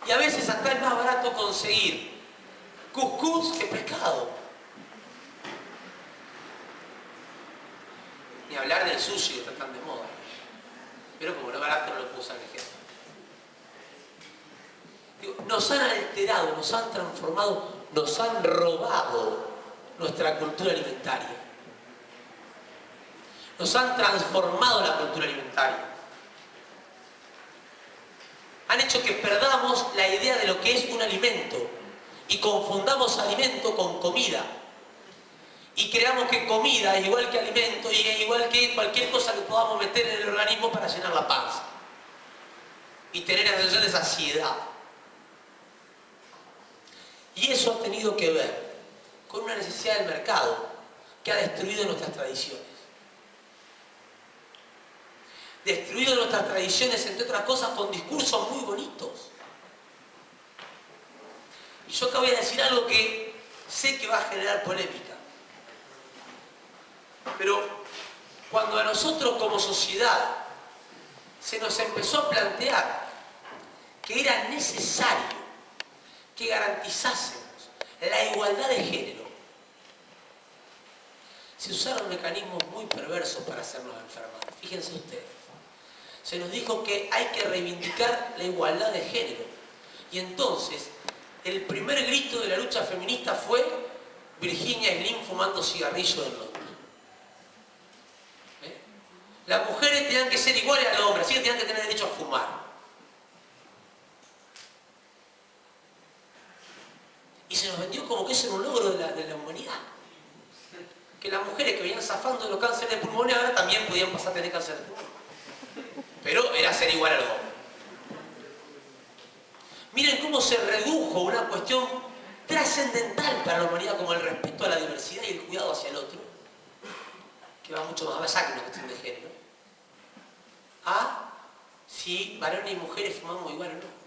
Y a veces hasta es más barato conseguir cuscús que pescado. Ni hablar del sushi que está tan de moda. Pero como no es barato no lo puedo usar de ejemplo. Digo, nos han alterado, nos han transformado, nos han robado nuestra cultura alimentaria. Nos han transformado la cultura alimentaria. Han hecho que perdamos la idea de lo que es un alimento y confundamos alimento con comida. Y creamos que comida es igual que alimento y es igual que cualquier cosa que podamos meter en el organismo para llenar la panza. Y tener la sensación de saciedad. Y eso ha tenido que ver con una necesidad del mercado que ha destruido nuestras tradiciones. Destruido nuestras tradiciones, entre otras cosas, con discursos muy bonitos. Y yo acá voy a decir algo que sé que va a generar polémica. Pero cuando a nosotros como sociedad se nos empezó a plantear que era necesario que garantizásemos la igualdad de género, se usaron mecanismos muy perversos para hacernos enfermar. Fíjense ustedes. Se nos dijo que hay que reivindicar la igualdad de género. Y entonces, el primer grito de la lucha feminista fue Virginia Slim fumando cigarrillos en Londres. Las mujeres tenían que ser iguales a los hombres, así que tenían que tener derecho a fumar. Y se nos vendió como que eso era un logro de la humanidad. Que las mujeres que venían zafando de los cánceres de pulmón ahora también podían pasar a tener cáncer de pulmón. Pero era ser igual a los hombres. Miren cómo se redujo una cuestión trascendental para la humanidad como el respeto a la diversidad y el cuidado hacia el otro, que va mucho más allá que una cuestión de género, a si varones y mujeres fumamos igual o no.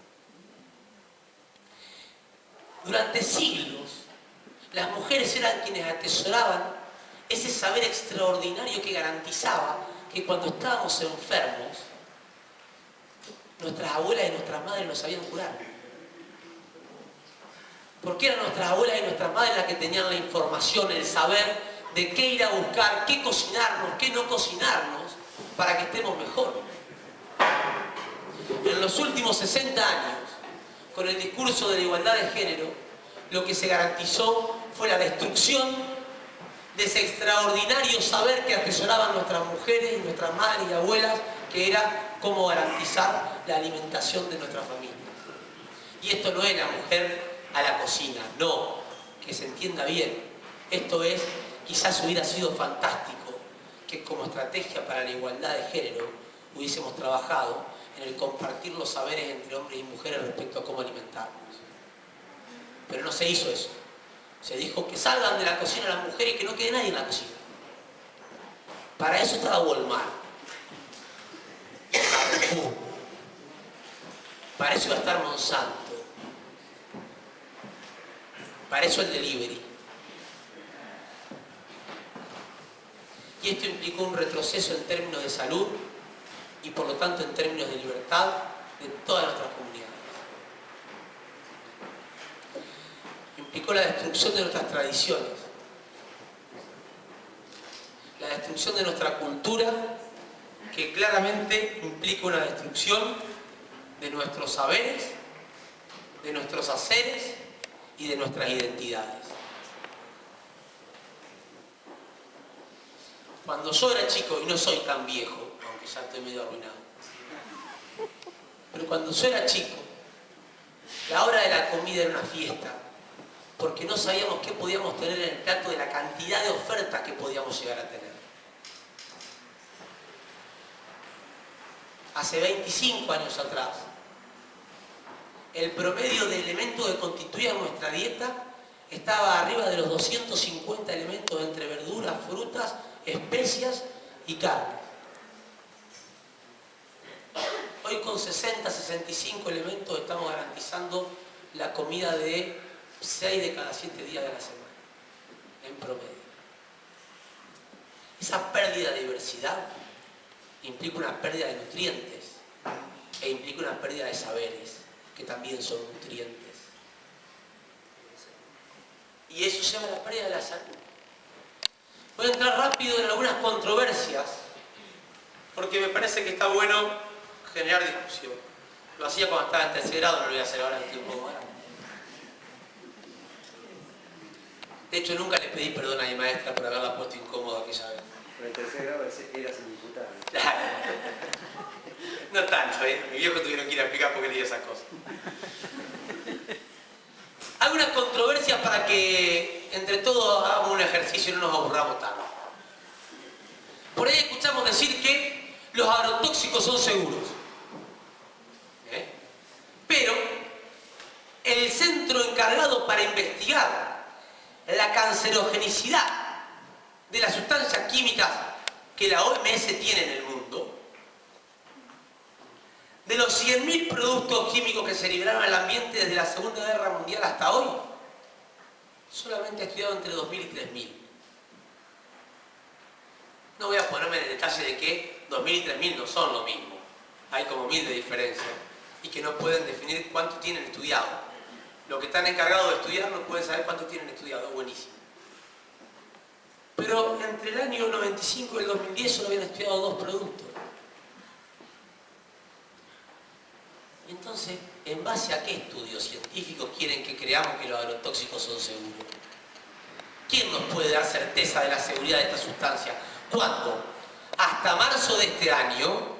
Durante siglos, las mujeres eran quienes atesoraban ese saber extraordinario que garantizaba que cuando estábamos enfermos, nuestras abuelas y nuestras madres nos sabían curar. Porque eran nuestras abuelas y nuestras madres las que tenían la información, el saber de qué ir a buscar, qué cocinarnos, qué no cocinarnos, para que estemos mejor. En los últimos 60 años, con el discurso de la igualdad de género, lo que se garantizó fue la destrucción de ese extraordinario saber que atesoraban nuestras mujeres y nuestras madres y abuelas, que era cómo garantizar la alimentación de nuestra familia. Y esto no es la mujer a la cocina, no, que se entienda bien. Esto es, quizás hubiera sido fantástico que como estrategia para la igualdad de género hubiésemos trabajado en el compartir los saberes entre hombres y mujeres respecto a cómo alimentarnos. Pero no se hizo eso. Se dijo que salgan de la cocina las mujeres y que no quede nadie en la cocina. Para eso estaba Walmart. Para eso iba a estar Monsanto. Para eso el delivery. Y esto implicó un retroceso en términos de salud y por lo tanto en términos de libertad de todas nuestras comunidades. Implicó la destrucción de nuestras tradiciones, la destrucción de nuestra cultura, que claramente implica una destrucción de nuestros saberes, de nuestros haceres y de nuestras identidades. Cuando yo era chico, y no soy tan viejo, aunque ya estoy medio arruinado, pero cuando yo era chico, la hora de la comida era una fiesta, porque no sabíamos qué podíamos tener en el plato de la cantidad de ofertas que podíamos llegar a tener. Hace 25 años atrás, el promedio de elementos que constituían nuestra dieta estaba arriba de los 250 elementos entre verduras, frutas, especias y carne. Hoy con 60, 65 elementos estamos garantizando la comida de 6 de cada 7 días de la semana, en promedio. Esa pérdida de diversidad implica una pérdida de nutrientes e implica una pérdida de saberes, que también son nutrientes. Y eso lleva a la pérdida de la salud. Voy a entrar rápido en algunas controversias, porque me parece que está bueno generar discusión. Lo hacía cuando estaba en tercer grado, no lo voy a hacer ahora que estoy un poco más grande. De hecho, nunca le pedí perdón a mi maestra por haberla puesto incómoda aquella vez. Pero en tercer grado eras indiputado. Claro. No tanto, mi viejo tuvieron que ir a explicar por qué leía esas cosas. Algunas controversias para que entre todos hagamos un ejercicio y no nos aburramos tanto. Por ahí escuchamos decir que los agrotóxicos son seguros. Pero el centro encargado para investigar la cancerogenicidad de las sustancias químicas que la OMS tiene en el mundo, de los 100.000 productos químicos que se liberaron al ambiente desde la Segunda Guerra Mundial hasta hoy, solamente ha estudiado entre 2.000 y 3.000. No voy a ponerme en el detalle de que 2.000 y 3.000 no son lo mismo. Hay como 1.000 de diferencia y que no pueden definir cuánto tienen estudiado. Los que están encargados de estudiar no pueden saber cuánto tienen estudiado. Buenísimo. Pero entre el año 95 y el 2010 solo habían estudiado 2 productos. Y entonces, ¿en base a qué estudios científicos quieren que creamos que los agrotóxicos son seguros? ¿Quién nos puede dar certeza de la seguridad de esta sustancia? ¿Cuándo? Hasta marzo de este año,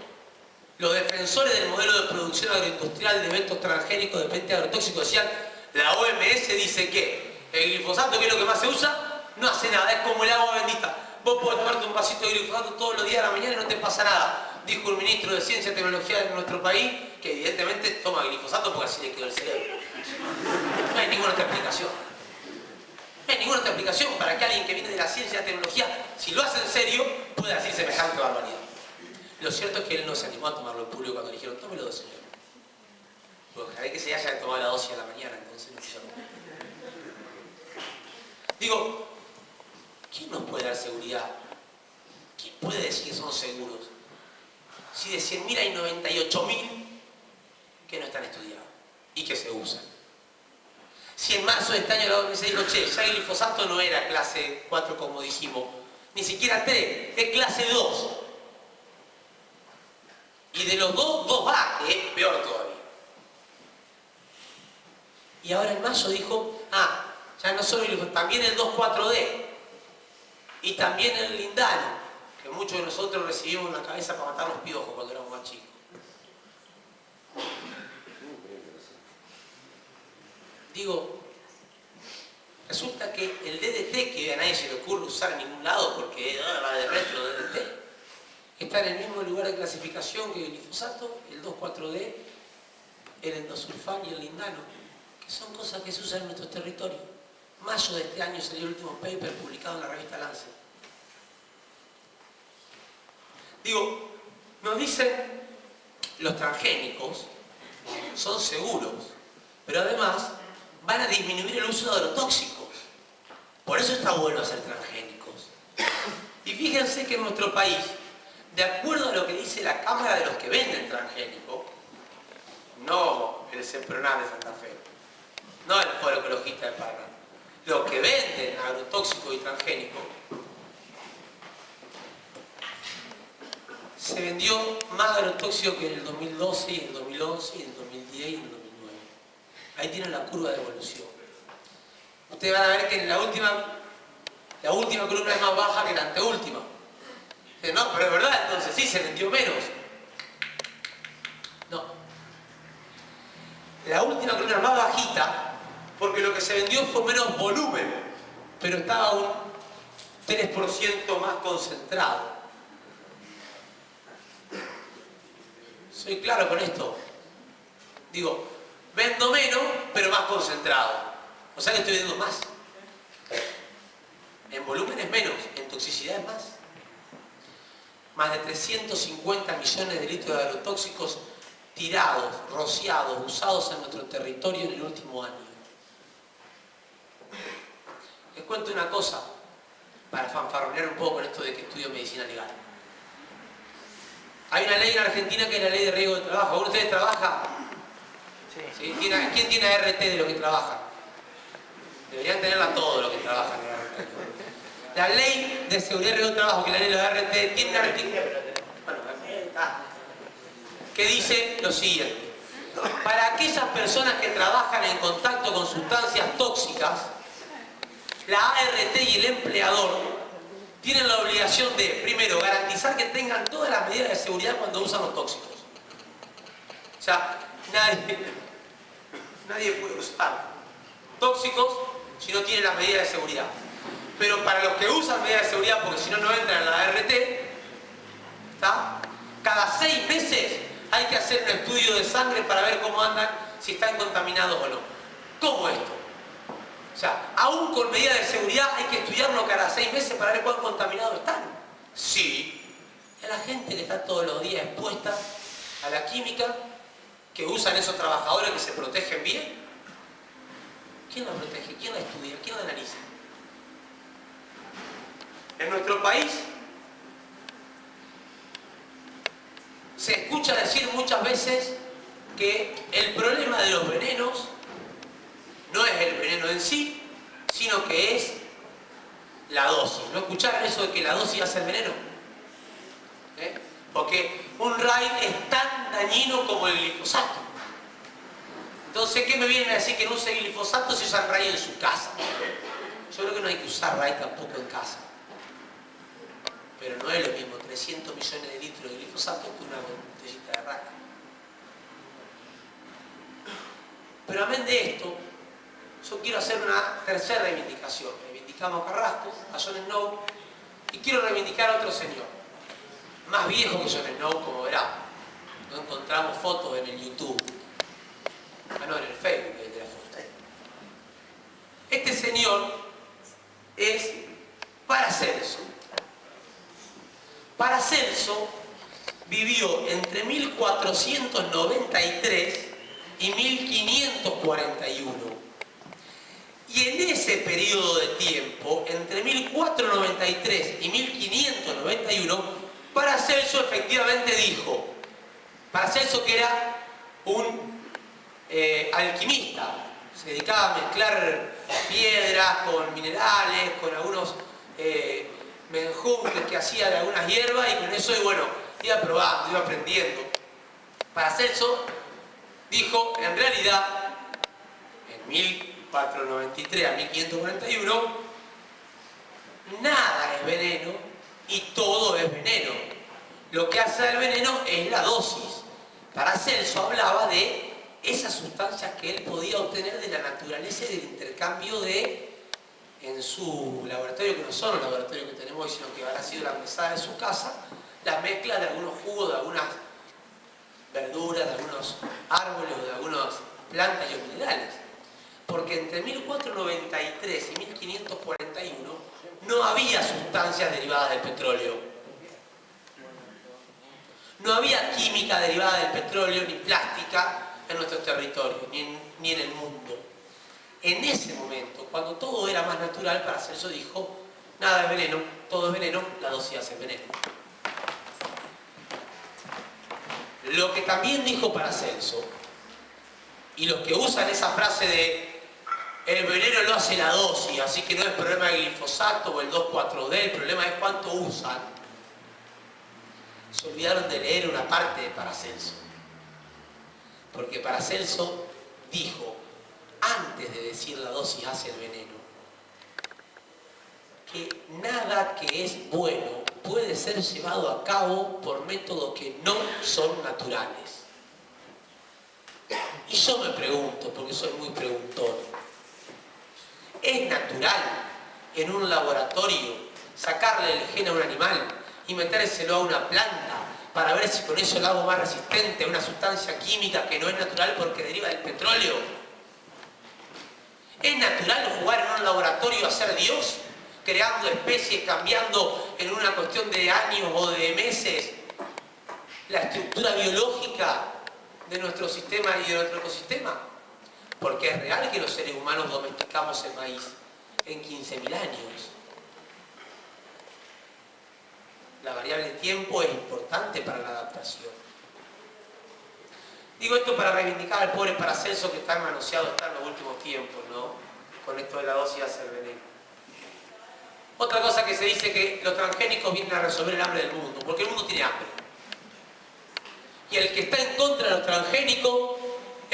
los defensores del modelo de producción agroindustrial de eventos transgénicos de pente agrotóxico decían, la OMS dice que el glifosato, que es lo que más se usa, no hace nada, es como el agua bendita. Vos podés tomarte un vasito de glifosato todos los días de la mañana y no te pasa nada, dijo el ministro de Ciencia y Tecnología de nuestro país, que evidentemente toma glifosato porque así le quedó el cerebro. No hay ninguna otra explicación. No hay ninguna otra explicación para que alguien que viene de la ciencia y la tecnología, si lo hace en serio, pueda decir semejante barbaridad. Lo cierto es que él no se animó a tomarlo en público cuando le dijeron, tómelo, señor. Porque ojalá que se haya tomado la dosis a la mañana, entonces no sé. Digo, ¿quién nos puede dar seguridad? ¿Quién puede decir que son seguros? Si de 100.000 hay 98.000 que no están estudiados y que se usan. Si en marzo de este año la OMS dijo, che, ya el glifosato no era clase 4 como dijimos, ni siquiera 3, es clase 2. Y de los 2 va, que es peor todavía. Y ahora en mayo dijo, ya no solo el glifosato, también el 2,4-D. Y también el lindano, que muchos de nosotros recibimos en la cabeza para matar los piojos cuando éramos más chicos. Digo, resulta que el DDT, que a nadie se le ocurre usar en ningún lado porque va de retro DDT, está en el mismo lugar de clasificación que el glifosato, el 2,4-D, el endosulfán y el lindano, que son cosas que se usan en nuestros territorios. Mayo de este año salió el último paper publicado en la revista Lancet. Digo, nos dicen los transgénicos son seguros, pero además van a disminuir el uso de agrotóxicos. Por eso está bueno hacer transgénicos. Y fíjense que en nuestro país, de acuerdo a lo que dice la Cámara de los que venden transgénicos, no el CEPRONAR de Santa Fe, no el Foro Ecologista de Paraná, los que venden agrotóxicos y transgénicos, se vendió más agrotóxico que en el 2012 y en el 2011 y en el 2010 y en el 2009. Ahí tienen la curva de evolución. Ustedes van a ver que en la última columna es más baja que la anteúltima. No, pero es verdad, entonces sí, se vendió menos. No. La última columna es más bajita porque lo que se vendió fue menos volumen, pero estaba un 3% más concentrado. Soy claro con esto. Digo, vendo menos, pero más concentrado. O sea que estoy vendiendo más. En volumen es menos, en toxicidad es más. Más de 350 millones de litros de agrotóxicos tirados, rociados, usados en nuestro territorio en el último año. Les cuento una cosa, para fanfarronear un poco en esto de que estudio medicina legal. Hay una ley en Argentina que es la ley de riesgo de trabajo. ¿Alguno de ustedes trabaja? Sí. ¿Quién tiene RT de lo que trabaja? Deberían tenerla todos los que trabajan. La ley de seguridad y riesgo de trabajo, que es la ley de los RT, tiene un artículo que dice lo siguiente. Para aquellas personas que trabajan en contacto con sustancias tóxicas, la ART y el empleador tienen la obligación de, primero, garantizar que tengan todas las medidas de seguridad cuando usan los tóxicos. O sea, nadie puede usar tóxicos si no tiene las medidas de seguridad. Pero para los que usan medidas de seguridad, porque si no, no entran en la ART, ¿está? Cada 6 meses hay que hacer un estudio de sangre para ver cómo andan, si están contaminados o no. ¿Cómo esto? O sea, aún con medidas de seguridad hay que estudiarlo cada 6 meses para ver cuán contaminados están. Sí. Y a la gente que está todos los días expuesta a la química, que usan esos trabajadores que se protegen bien, ¿quién la protege? ¿Quién la estudia? ¿Quién la analiza? En nuestro país se escucha decir muchas veces que el problema de los venenos no es el veneno en sí, sino que es la dosis. ¿No escucharon eso de que la dosis hace el veneno? Porque un RAID es tan dañino como el glifosato. Entonces, ¿qué me vienen a decir que no use glifosato si usan RAID en su casa? Yo creo que no hay que usar RAID tampoco en casa. Pero no es lo mismo 300 millones de litros de glifosato que una botellita de RAID. Pero amén de esto, yo quiero hacer una tercera reivindicación. Reivindicamos a Carrasco, a Jon Snow, y quiero reivindicar a otro señor, más viejo que Jon Snow, como verán. No encontramos fotos en el YouTube. No, en el Facebook de la foto. Este señor es Paracelso. Paracelso vivió entre 1493 y 1541. Y en ese periodo de tiempo, entre 1493 y 1591, Paracelso efectivamente dijo, Paracelso que era un alquimista, se dedicaba a mezclar piedras con minerales, con algunos menjunjes que hacía de algunas hierbas, y con eso, bueno, iba probando, iba aprendiendo. Paracelso dijo, en realidad, en 1493 a 1541, nada es veneno y todo es veneno. Lo que hace el veneno es la dosis. Paracelso hablaba de esas sustancias que él podía obtener de la naturaleza y del intercambio en su laboratorio, que no son los laboratorios que tenemos hoy, sino que habrá sido la mesada de su casa, la mezcla de algunos jugos, de algunas verduras, de algunos árboles o de algunas plantas y minerales. Porque entre 1493 y 1541 no había sustancias derivadas del petróleo. No había química derivada del petróleo ni plástica en nuestros territorios, ni en el mundo. En ese momento, cuando todo era más natural, Paracelso dijo, nada es veneno, todo es veneno, la dosis hace veneno. Lo que también dijo Paracelso, y los que usan esa frase de el veneno lo hace la dosis, así que no es problema del glifosato o el 2,4-D, el problema es cuánto usan, se olvidaron de leer una parte de Paracelso. Porque Paracelso dijo, antes de decir la dosis hace el veneno, que nada que es bueno puede ser llevado a cabo por métodos que no son naturales. Y yo me pregunto, porque soy muy preguntón, ¿es natural en un laboratorio sacarle el gen a un animal y metérselo a una planta para ver si con eso lo hago más resistente a una sustancia química que no es natural porque deriva del petróleo? ¿Es natural jugar en un laboratorio a ser Dios, creando especies, cambiando en una cuestión de años o de meses la estructura biológica de nuestro sistema y de nuestro ecosistema? Porque es real que los seres humanos domesticamos el maíz en 15.000 años. La variable tiempo es importante para la adaptación. Digo esto para reivindicar al pobre Paracelso, que está manoseado en los últimos tiempos, ¿no? Con esto de la dosis hace el veneno. Otra cosa que se dice, que los transgénicos vienen a resolver el hambre del mundo, porque el mundo tiene hambre. Y el que está en contra de los transgénicos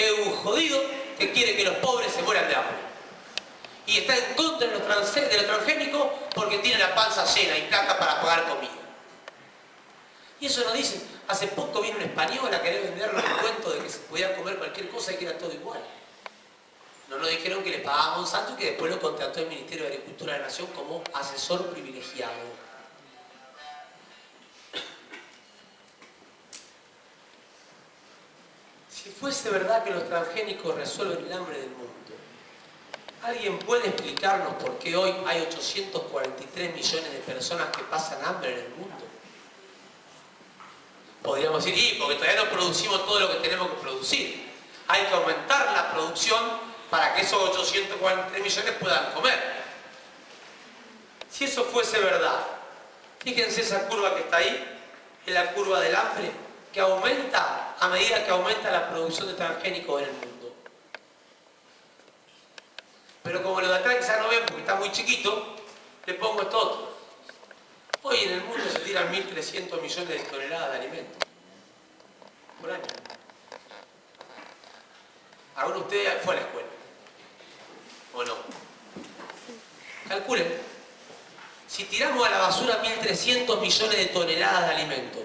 Es un jodido que quiere que los pobres se mueran de hambre. Y está en contra de lo transgénico porque tiene la panza llena y plata para pagar comida. Y eso nos dicen. Hace poco vino un español a querer vendernos el cuento de que se podía comer cualquier cosa y que era todo igual. No nos dijeron que le pagaba a Monsanto y que después lo contrató el Ministerio de Agricultura de la Nación como asesor privilegiado. Si fuese verdad que los transgénicos resuelven el hambre del mundo, ¿alguien puede explicarnos por qué hoy hay 843 millones de personas que pasan hambre en el mundo? Podríamos decir, sí, porque todavía no producimos todo lo que tenemos que producir. Hay que aumentar la producción para que esos 843 millones puedan comer. Si eso fuese verdad, fíjense esa curva que está ahí, es la curva del hambre, que aumenta a medida que aumenta la producción de transgénicos en el mundo. Pero como lo de atrás quizás no ven porque está muy chiquito, le pongo esto otro. Hoy en el mundo se tiran 1.300 millones de toneladas de alimentos por año. ¿Alguno de ustedes fue a la escuela? ¿O no? Calculen. Si tiramos a la basura 1.300 millones de toneladas de alimentos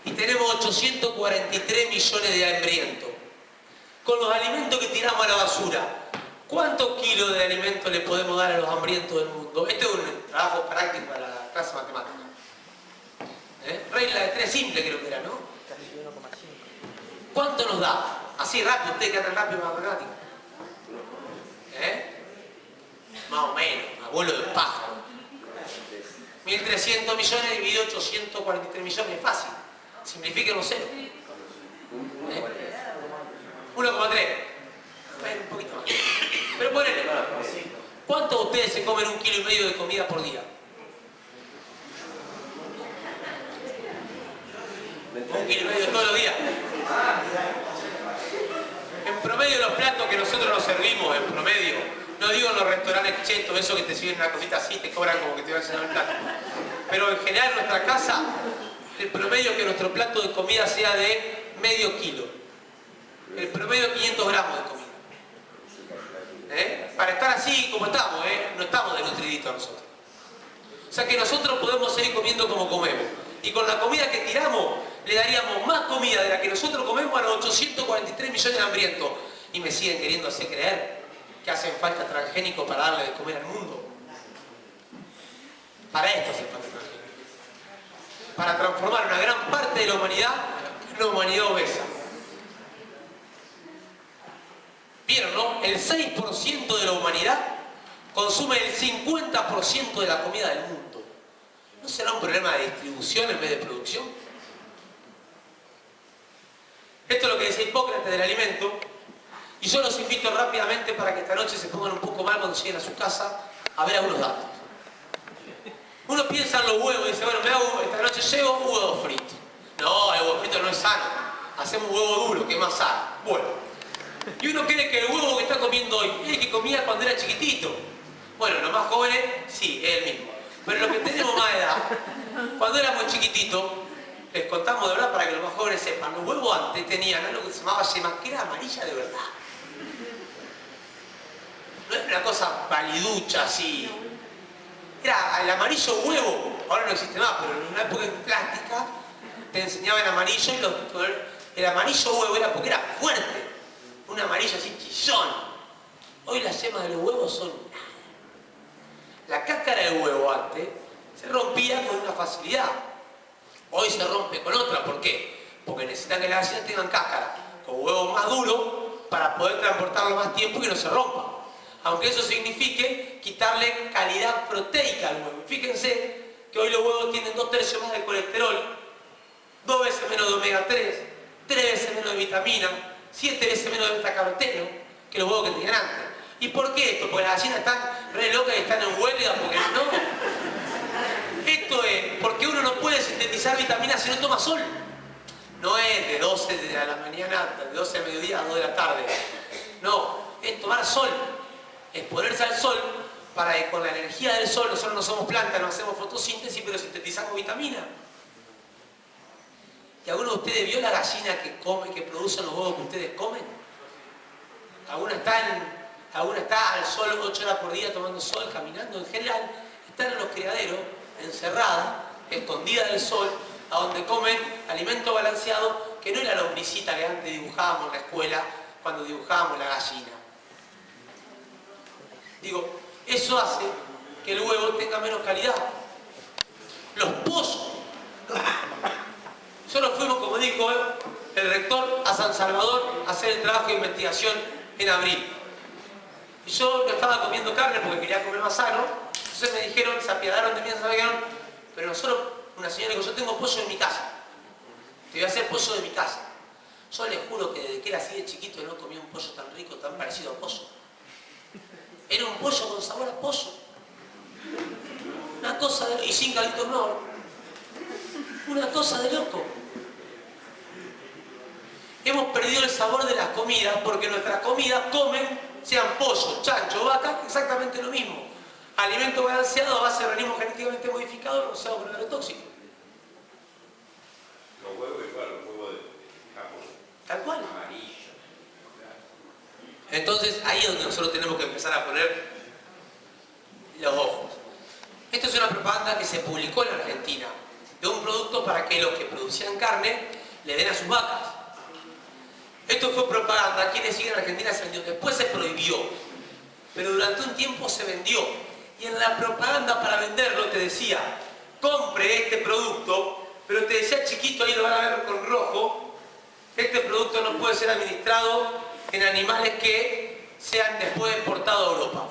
y tenemos 843 millones de hambrientos, con los alimentos que tiramos a la basura, ¿cuántos kilos de alimentos le podemos dar a los hambrientos del mundo? Este es un trabajo práctico para la clase matemática. Regla de 3 simple creo que era, ¿no? Casi 1,5. ¿Cuánto nos da? Así rápido, ustedes que andan rápido en matemática. Más o menos, abuelo de pájaro. 1.300 millones dividido 843 millones, es fácil. Simplifiquen los ceros. 1,3. Bueno, un poquito más. Pero ponele. ¿Cuántos de ustedes se comen 1,5 kilos de comida por día? 1,5 kilos todos los días. En promedio los platos que nosotros nos servimos, en promedio, no digo en los restaurantes chetos, eso que te sirven una cosita así, te cobran como que te van a cenar el plato. Pero en general en nuestra casa, el promedio es que nuestro plato de comida sea de medio kilo. El promedio 500 gramos de comida. Para estar así como estamos, no estamos desnutriditos nosotros. O sea que nosotros podemos seguir comiendo como comemos. Y con la comida que tiramos, le daríamos más comida de la que nosotros comemos a los 843 millones de hambrientos. Y me siguen queriendo hacer creer que hacen falta transgénicos para darle de comer al mundo. Para esto hacen falta transgénicos. Para transformar una gran parte de la humanidad en una humanidad obesa. ¿Vieron, no? El 6% de la humanidad consume el 50% de la comida del mundo. ¿No será un problema de distribución en vez de producción? Esto es lo que decía Hipócrates del alimento. Y yo los invito rápidamente para que esta noche se pongan un poco mal cuando lleguen a su casa a ver algunos datos. Uno piensa en los huevos y dice, bueno, esta noche llevo huevo frito. No, el huevo frito no es sano. Hacemos huevo duro, que es más sano. Bueno. Y uno cree que el huevo que está comiendo hoy es el que comía cuando era chiquitito. Bueno, los más jóvenes, sí, es el mismo. Pero los que tenemos más edad, cuando éramos chiquititos, les contamos de verdad para que los más jóvenes sepan, los huevos antes tenían algo que se llamaba yema, que era amarilla de verdad. No es una cosa paliducha así. Era el amarillo huevo, ahora no existe más, pero en una época en plástica te enseñaban amarillo y el amarillo huevo era porque era fuerte. Un amarillo así chillón. Hoy las yemas de los huevos son nada. La cáscara del huevo antes se rompía con una facilidad. Hoy se rompe con otra. ¿Por qué? Porque necesitan que las gallinas tengan cáscara con huevos más duros para poder transportarlo más tiempo y que no se rompa. Aunque eso signifique quitarle calidad proteica al huevo. Fíjense que hoy los huevos tienen 2/3 más de colesterol, 2 veces menos de omega 3, 3 veces menos de vitamina, 7 veces menos de betacaroteno que los huevos que tenían antes. ¿Y por qué esto? Porque las gallinas están re locas y están en huelga, porque no. Esto es porque uno no puede sintetizar vitaminas si no toma sol. No es de 12 de la mañana, de 12 al mediodía a 2 de la tarde. No, es tomar sol. Es ponerse al sol para que con la energía del sol, nosotros no somos plantas, no hacemos fotosíntesis, pero sintetizamos vitamina. ¿Y alguno de ustedes vio la gallina que come, que produce los huevos que ustedes comen? alguna está al sol 8 horas por día tomando sol, caminando. En general, están en los criaderos, encerradas, escondidas del sol, a donde comen alimento balanceado, que no es la lombricita que antes dibujábamos en la escuela, cuando dibujábamos la gallina. Digo, eso hace que el huevo tenga menos calidad. Los pozos. Nosotros fuimos, como dijo el rector, a San Salvador a hacer el trabajo de investigación en abril. Y yo no estaba comiendo carne porque quería comer más sano. Entonces me dijeron, se apiadaron de mí, se dijeron, pero nosotros, una señora dijo, yo tengo pollo en mi casa. Te voy a hacer pollo de mi casa. Yo les juro que desde que era así de chiquito no comía un pollo tan rico, tan parecido a pollo. Era un pollo con sabor a pollo. Una cosa de... y sin caldito no. Una cosa de loco. Hemos perdido el sabor de las comidas porque nuestras comidas comen, sean pollo, chancho, vaca, exactamente lo mismo. Alimento balanceado a base de organismos genéticamente modificados, no sea un agrotóxico. Los huevos igual, los huevos de Japón. Tal cual. Amarillo. Entonces ahí es donde nosotros tenemos que empezar a poner los ojos. Esto es una propaganda que se publicó en Argentina de un producto para que los que producían carne le den a sus vacas. Esto fue propaganda, quiere decir que en Argentina se vendió, después se prohibió, pero durante un tiempo se vendió. Y en la propaganda para venderlo te decía, compre este producto, pero te decía chiquito, ahí lo van a ver con rojo, este producto no puede ser administrado en animales que sean después exportados a Europa.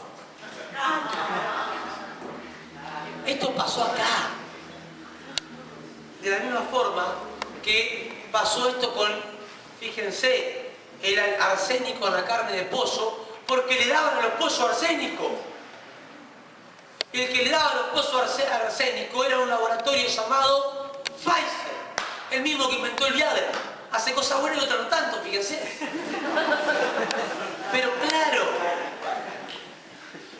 Esto pasó acá. De la misma forma que pasó esto con, fíjense, el arsénico en la carne de pollo, porque le daban a los pollos arsénico. Y el que le daba a los pollos arsénico era un laboratorio llamado Pfizer, el mismo que inventó el Viagra. Hace cosas buenas y otras no tanto, fíjense. Pero claro,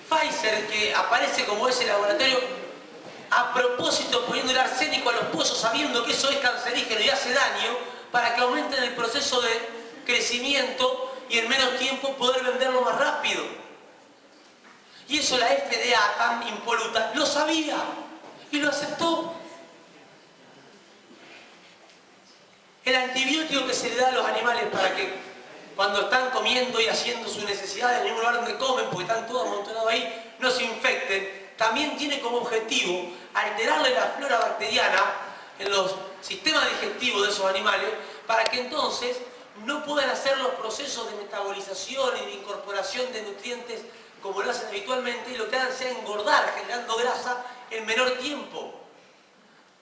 Pfizer, que aparece como ese laboratorio, a propósito poniendo el arsénico a los pollos sabiendo que eso es cancerígeno y hace daño, para que aumenten el proceso de crecimiento y en menos tiempo poder venderlo más rápido. Y eso la FDA, tan impoluta, lo sabía y lo aceptó. El antibiótico que se le da a los animales para que cuando están comiendo y haciendo sus necesidades en el mismo lugar donde comen, porque están todos amontonados ahí, no se infecten, también tiene como objetivo alterarle la flora bacteriana en los sistemas digestivos de esos animales para que entonces no puedan hacer los procesos de metabolización y de incorporación de nutrientes como lo hacen habitualmente, y lo que hagan sea engordar, generando grasa en menor tiempo.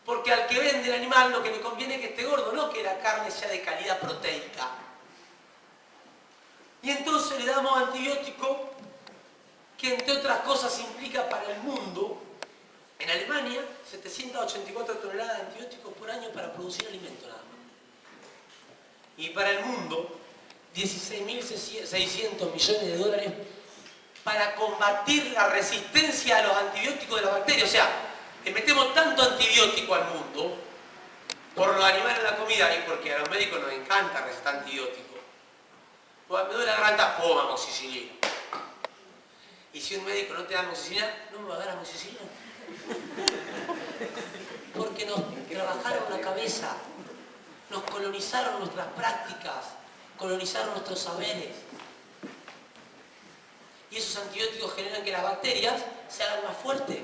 Porque al que vende el animal lo que le conviene es que esté gordo, no que la carne sea de calidad proteica. Y entonces le damos antibiótico que entre otras cosas implica para el mundo, en Alemania, 784 toneladas de antibióticos por año para producir alimento nada más. Y para el mundo, 16.600 millones de dólares para combatir la resistencia a los antibióticos de las bacterias. O sea, le metemos tanto antibiótico al mundo por los animales en la comida y porque a los médicos nos encanta recetar antibióticos. Pues me duele la garganta, toma amoxicilina. Y si un médico no te da amoxicilina, no me va a dar amoxicilina. Porque nos trabajaron la cabeza, nos colonizaron nuestras prácticas, colonizaron nuestros saberes. Y esos antibióticos generan que las bacterias se hagan más fuertes.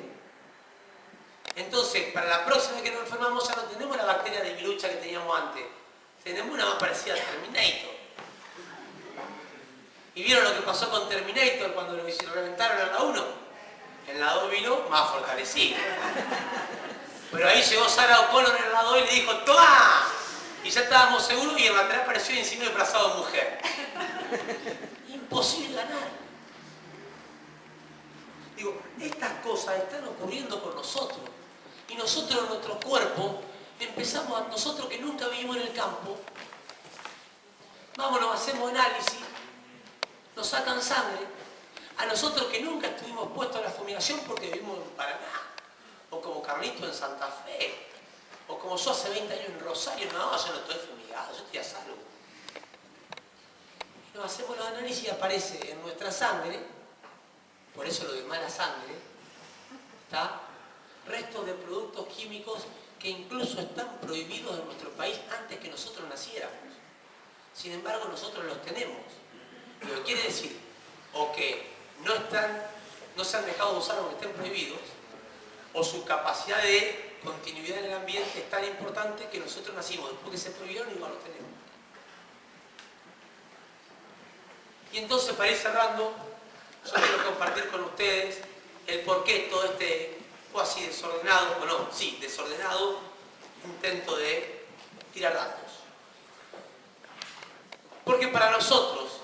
Entonces, para la próxima vez que nos enfermamos ya no tenemos la bacteria de virucha que teníamos antes. Tenemos una más parecida a Terminator. ¿Y vieron lo que pasó con Terminator cuando lo reventaron en la 1? En la 2 vino más fortalecido. Pero ahí llegó Sarah O'Connor en la 2 y le dijo ¡toma! Y ya estábamos seguros y en la 3 apareció y encima disfrazado de mujer. Imposible ganar. Digo, estas cosas están ocurriendo con nosotros. Y nosotros en nuestro cuerpo empezamos, nosotros que nunca vivimos en el campo, vámonos, hacemos análisis, nos sacan sangre. A nosotros que nunca estuvimos puestos a la fumigación porque vivimos en Paraná, o como Carlito en Santa Fe, o como yo hace 20 años en Rosario, no, yo no estoy fumigado, yo estoy a salvo. nos hacemos los análisis y aparece en nuestra sangre, por eso lo de mala sangre, ¿está? Restos de productos químicos que incluso están prohibidos en nuestro país antes que nosotros naciéramos. Sin embargo, nosotros los tenemos. Lo que quiere decir, o que no se han dejado de usar aunque estén prohibidos, o su capacidad de continuidad en el ambiente es tan importante que nosotros nacimos, después que se prohibieron igual los tenemos. Y entonces, para ir cerrando, yo quiero compartir con ustedes el porqué todo este cuasi desordenado, bueno, sí, desordenado intento de tirar datos. Porque para nosotros,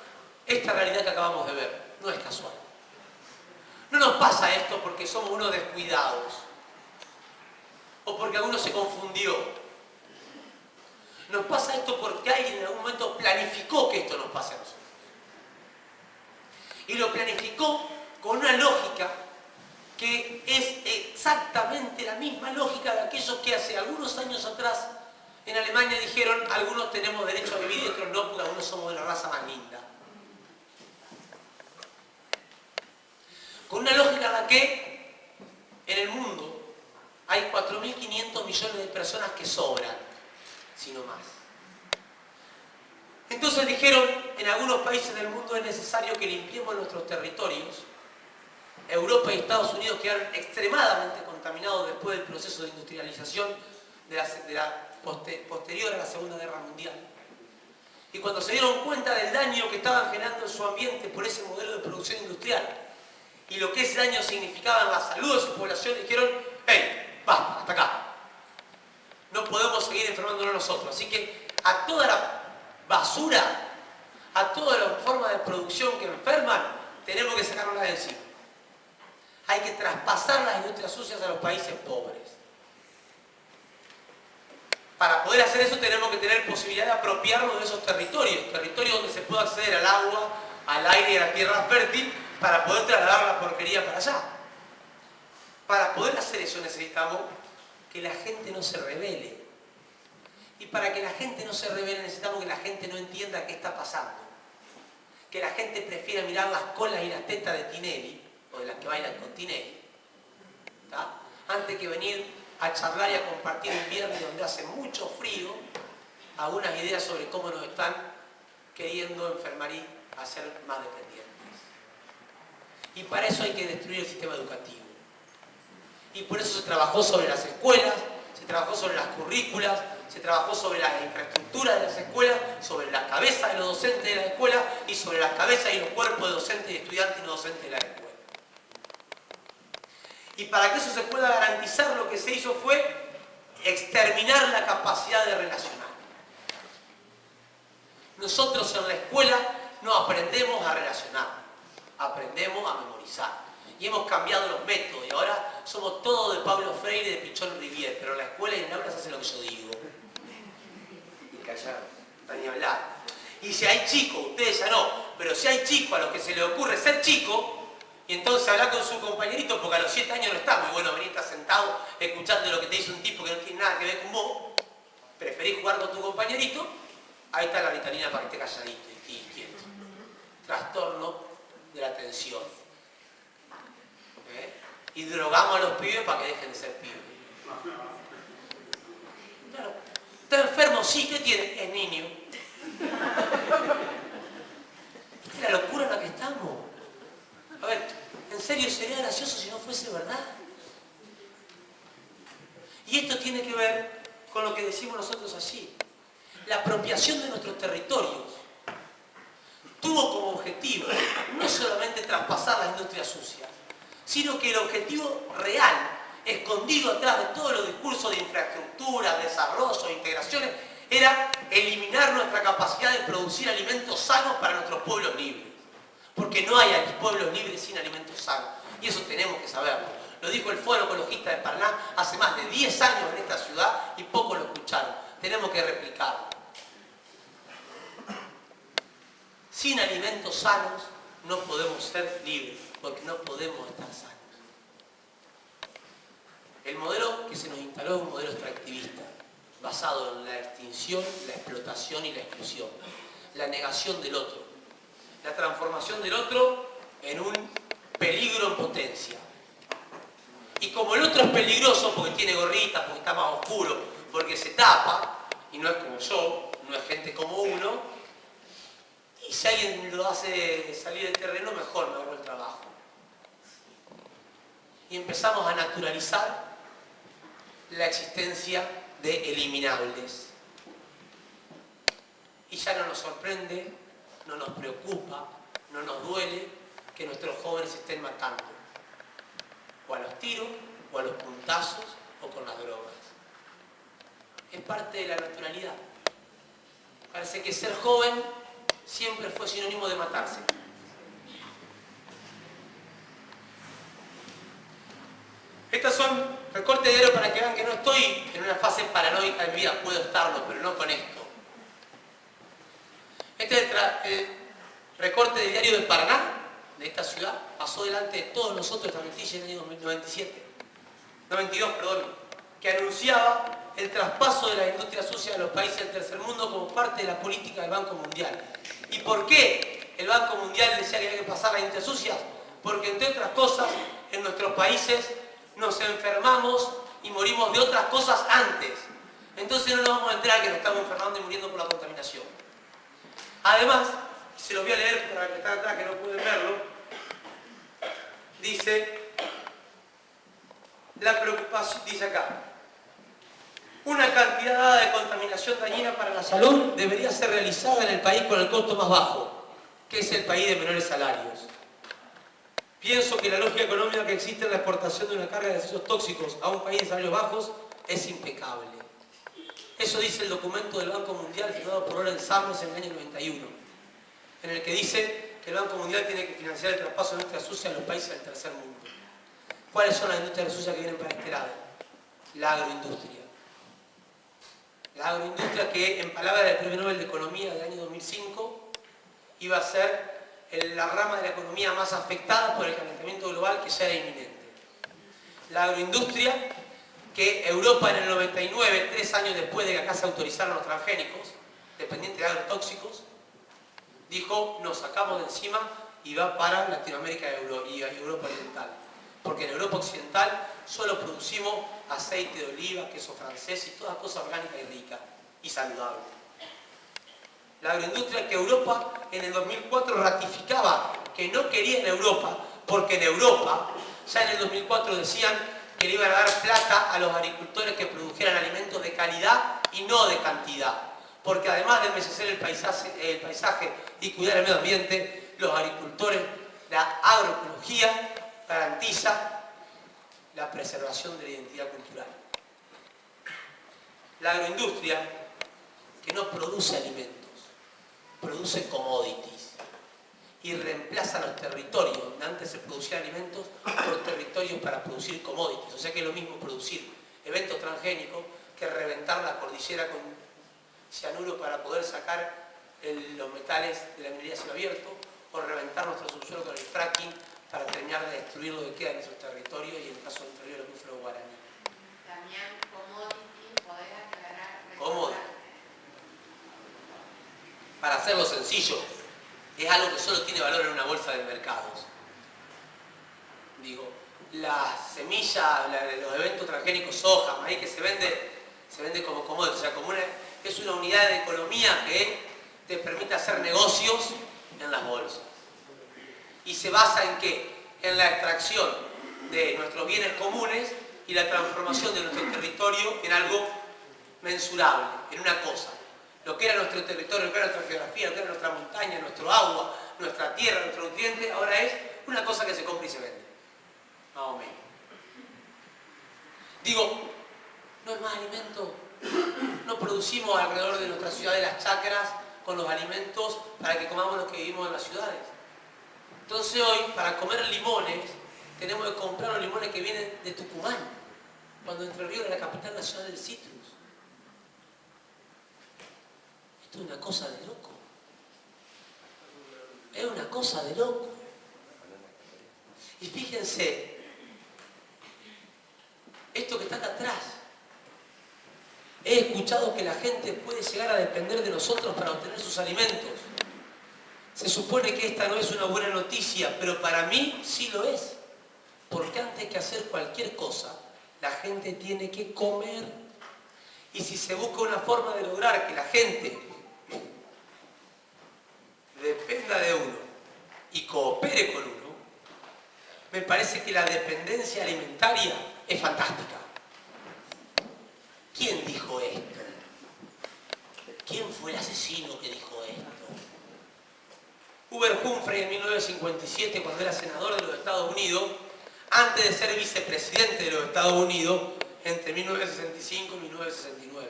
esta realidad que acabamos de ver no es casual. No nos pasa esto porque somos unos descuidados o porque alguno se confundió. Nos pasa esto porque alguien en algún momento planificó que esto nos pase a nosotros. Y lo planificó con una lógica que es exactamente la misma lógica de aquellos que hace algunos años atrás en Alemania dijeron: algunos tenemos derecho a vivir y otros no, porque algunos somos de la raza más linda. Con una lógica en la que en el mundo hay 4.500 millones de personas que sobran, si no más. Entonces dijeron, en algunos países del mundo es necesario que limpiemos nuestros territorios. Europa y Estados Unidos quedaron extremadamente contaminados después del proceso de industrialización posterior a la Segunda Guerra Mundial. Y cuando se dieron cuenta del daño que estaban generando en su ambiente por ese modelo de producción industrial y lo que ese daño significaba en la salud de su población, dijeron: ¡hey, basta, hasta acá! No podemos seguir enfermándonos nosotros. Así que a toda la basura, a todas las formas de producción que enferman, tenemos que sacarnos de encima. Hay que traspasar las industrias sucias a los países pobres. Para poder hacer eso tenemos que tener posibilidad de apropiarnos de esos territorios donde se pueda acceder al agua, al aire y a la tierra fértil, para poder trasladar la porquería para allá. Para poder hacer eso necesitamos que la gente no se rebele. Y para que la gente no se rebele necesitamos que la gente no entienda qué está pasando. Que la gente prefiera mirar las colas y las tetas de Tinelli, o de las que bailan con Tinelli, ¿tá? Antes que venir a charlar y a compartir un viernes donde hace mucho frío algunas ideas sobre cómo nos están queriendo enfermar y hacer más dependientes. Y para eso hay que destruir el sistema educativo. Y por eso se trabajó sobre las escuelas, se trabajó sobre las currículas, se trabajó sobre la infraestructura de las escuelas, sobre la cabeza de los docentes de la escuela y sobre las cabezas y los cuerpos de docentes y estudiantes no docentes de la escuela. Y para que eso se pueda garantizar, lo que se hizo fue exterminar la capacidad de relacionar. Nosotros en la escuela no aprendemos a relacionar, aprendemos a memorizar. Y hemos cambiado los métodos y ahora somos todos de Pablo Freire y de Pichón Rivière, pero en la escuela y en el aula se hace lo que yo digo. Y callado. Ni hablar. Y si hay chicos, ustedes ya no, pero si hay chicos a los que se les ocurre ser chico, y entonces hablar con su compañerito, porque a los 7 años no está muy bueno venir a estar sentado escuchando lo que te dice un tipo que no tiene nada que ver con vos, preferís jugar con tu compañerito, ahí está la Ritalina para que esté calladito y quieto. Trastorno de la atención. Y drogamos a los pibes para que dejen de ser pibes. Claro. ¿Está enfermo? Sí, ¿qué tiene? Es niño. Es la locura en la que estamos. A ver, en serio, sería gracioso si no fuese verdad. Y esto tiene que ver con lo que decimos nosotros allí. La apropiación de nuestros territorios tuvo como objetivo no solamente traspasar las industrias sucias, sino que el objetivo real, escondido atrás de todos los discursos de infraestructura, desarrollo, integraciones, era eliminar nuestra capacidad de producir alimentos sanos para nuestros pueblos libres. Porque no hay pueblos libres sin alimentos sanos. Y eso tenemos que saberlo. Lo dijo el Foro Ecologista de Paraná hace más de 10 años en esta ciudad y pocos lo escucharon. Tenemos que replicarlo. Sin alimentos sanos no podemos ser libres, porque no podemos estar sanos. El modelo que se nos instaló es un modelo extractivista, basado en la extinción, la explotación y la exclusión. La negación del otro. la transformación del otro en un peligro en potencia. Y como el otro es peligroso porque tiene gorrita, porque está más oscuro, porque se tapa, y no es como yo, no es gente como uno, y si alguien lo hace salir del terreno, mejor me hago el trabajo. Y empezamos a naturalizar la existencia de eliminables. Y ya no nos sorprende, no nos preocupa, no nos duele que nuestros jóvenes se estén matando. O a los tiros, o a los puntazos, o con las drogas. Es parte de la naturalidad. Parece que ser joven siempre fue sinónimo de matarse. Estas son recortes de diario para que vean que no estoy en una fase paranoica en mi vida, puedo estarlo, pero no con esto. Este es el recorte de diario de Paraná, de esta ciudad, pasó delante de todos nosotros esta noticia en el año 92, que anunciaba el traspaso de la industria sucia de los países del tercer mundo como parte de la política del Banco Mundial. ¿Y por qué el Banco Mundial decía que había que pasar la industria sucia? Porque, entre otras cosas, en nuestros países nos enfermamos y morimos de otras cosas antes. Entonces no nos vamos a enterar que nos estamos enfermando y muriendo por la contaminación. Además, se lo voy a leer para que están atrás que no pueden verlo, dice, la preocupación, dice acá, una cantidad dada de contaminación dañina para la salud debería ser realizada en el país con el costo más bajo, que es el país de menores salarios. Pienso que la lógica económica que existe en la exportación de una carga de desechos tóxicos a un país de salarios bajos es impecable. Eso dice el documento del Banco Mundial firmado por Lawrence Summers en el año 91, en el que dice que el Banco Mundial tiene que financiar el traspaso de industria sucia a los países del tercer mundo. ¿Cuáles son las industrias sucias que vienen para este lado? La agroindustria. La agroindustria que, en palabras del Premio Nobel de Economía del año 2005, iba a ser la rama de la economía más afectada por el calentamiento global que ya era inminente. La agroindustria que Europa en el 99, 3 años después de que acá se autorizaron los transgénicos, dependientes de agrotóxicos, dijo, nos sacamos de encima y va para Latinoamérica y Europa Oriental. Porque en Europa Occidental solo producimos aceite de oliva, queso francés y todas cosas orgánicas y ricas y saludables. La agroindustria que Europa en el 2004 ratificaba que no quería en Europa, porque en Europa ya en el 2004 decían que le iban a dar plata a los agricultores que produjeran alimentos de calidad y no de cantidad. Porque además de embellecer el paisaje y cuidar el medio ambiente, los agricultores, la agroecología garantiza la preservación de la identidad cultural. La agroindustria que no produce alimentos, produce commodities y reemplaza los territorios donde antes se producían alimentos por territorios para producir commodities. O sea que es lo mismo producir eventos transgénicos que reventar la cordillera con cianuro para poder sacar los metales de la minería a cielo abierto, o reventar nuestro subsuelo con el fracking para terminar de destruir lo que queda en nuestros territorios y en el caso del territorio del acuífero guaraní. También commodity, poder aclarar. Commodity. Para hacerlo sencillo, es algo que solo tiene valor en una bolsa de mercados. Digo, la semilla, los eventos transgénicos, soja, maíz, que se vende como commodity, o sea, es una unidad de economía que te permite hacer negocios en las bolsas. Y se basa en ¿qué? En la extracción de nuestros bienes comunes y la transformación de nuestro territorio en algo mensurable, en una cosa. Lo que era nuestro territorio, lo que era nuestra geografía, lo que era nuestra montaña, nuestro agua, nuestra tierra, nuestro nutriente, ahora es una cosa que se compra y se vende. Más o menos. Digo, no es más alimento. No producimos alrededor de nuestra ciudad de las chacras con los alimentos para que comamos los que vivimos en las ciudades. Entonces hoy, para comer limones, tenemos que comprar los limones que vienen de Tucumán, cuando Entre Ríos era la capital nacional del citrus. Esto es una cosa de loco. Es una cosa de loco. Y fíjense, esto que está acá atrás, he escuchado que la gente puede llegar a depender de nosotros para obtener sus alimentos. Se supone que esta no es una buena noticia, pero para mí sí lo es. Porque antes que hacer cualquier cosa, la gente tiene que comer. Y si se busca una forma de lograr que la gente dependa de uno y coopere con uno, me parece que la dependencia alimentaria es fantástica. ¿Quién dijo esto? ¿Quién fue el asesino que dijo esto? Hubert Humphrey en 1957, cuando era senador de los Estados Unidos, antes de ser vicepresidente de los Estados Unidos, entre 1965 y 1969.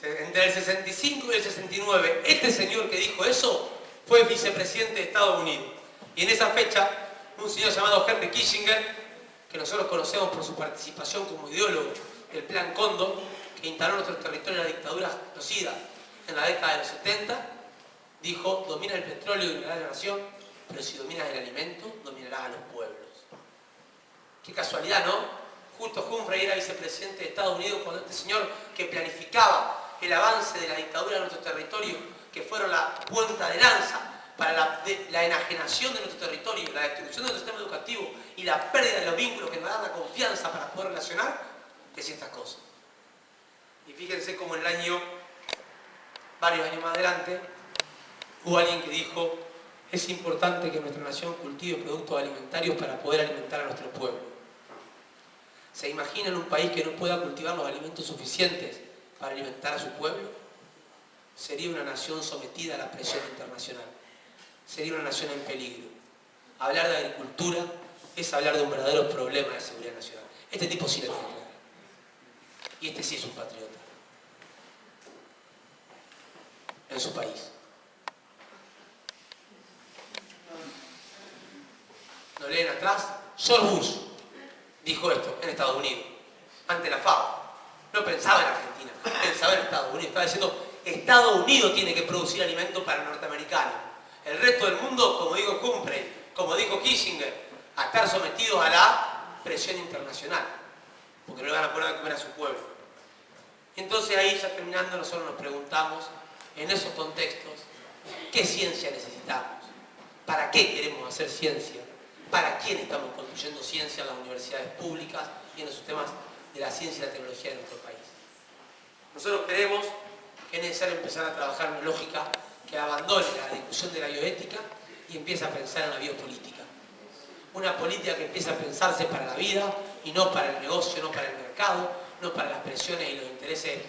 Entre el 65 y el 69, este señor que dijo eso fue vicepresidente de Estados Unidos. Y en esa fecha, un señor llamado Henry Kissinger, que nosotros conocemos por su participación como ideólogo del Plan Cóndor, que instaló nuestro territorio en la dictadura genocida en la década de los 70, dijo: domina el petróleo y dominarás la nación, pero si dominas el alimento, dominarás a los pueblos. Qué casualidad, ¿no? Justo Humphrey era vicepresidente de Estados Unidos cuando este señor, que planificaba el avance de la dictadura en nuestro territorio, que fueron la punta de lanza para la enajenación de nuestro territorio, la destrucción de nuestro sistema educativo y la pérdida de los vínculos que nos dan la confianza para poder relacionar, decía estas cosas. Y fíjense cómo en el año, varios años más adelante, hubo alguien que dijo: es importante que nuestra nación cultive productos alimentarios para poder alimentar a nuestro pueblo. ¿Se imaginan un país que no pueda cultivar los alimentos suficientes para alimentar a su pueblo? Sería una nación sometida a la presión internacional. Sería una nación en peligro. Hablar de agricultura es hablar de un verdadero problema de seguridad nacional. Este tipo sí lo tiene claro. Y este sí es un patriota. En su país. ¿No leen atrás? George Bush dijo esto en Estados Unidos, ante la FAO. No pensaba en Argentina, pensaba en Estados Unidos. Estaba diciendo: Estados Unidos tiene que producir alimentos para el norteamericano. El resto del mundo, como dijo Humphrey, como dijo Kissinger, a estar sometidos a la presión internacional, porque no le van a poner a comer a su pueblo. Entonces ahí, ya terminando, nosotros nos preguntamos, en esos contextos, ¿qué ciencia necesitamos? ¿Para qué queremos hacer ciencia? ¿Para quién estamos construyendo ciencia en las universidades públicas y en los sistemas de la ciencia y la tecnología de nuestro país? Nosotros creemos que es necesario empezar a trabajar en una lógica que abandone la discusión de la bioética y empiece a pensar en la biopolítica. Una política que empiece a pensarse para la vida y no para el negocio, no para el mercado, no para las presiones y los intereses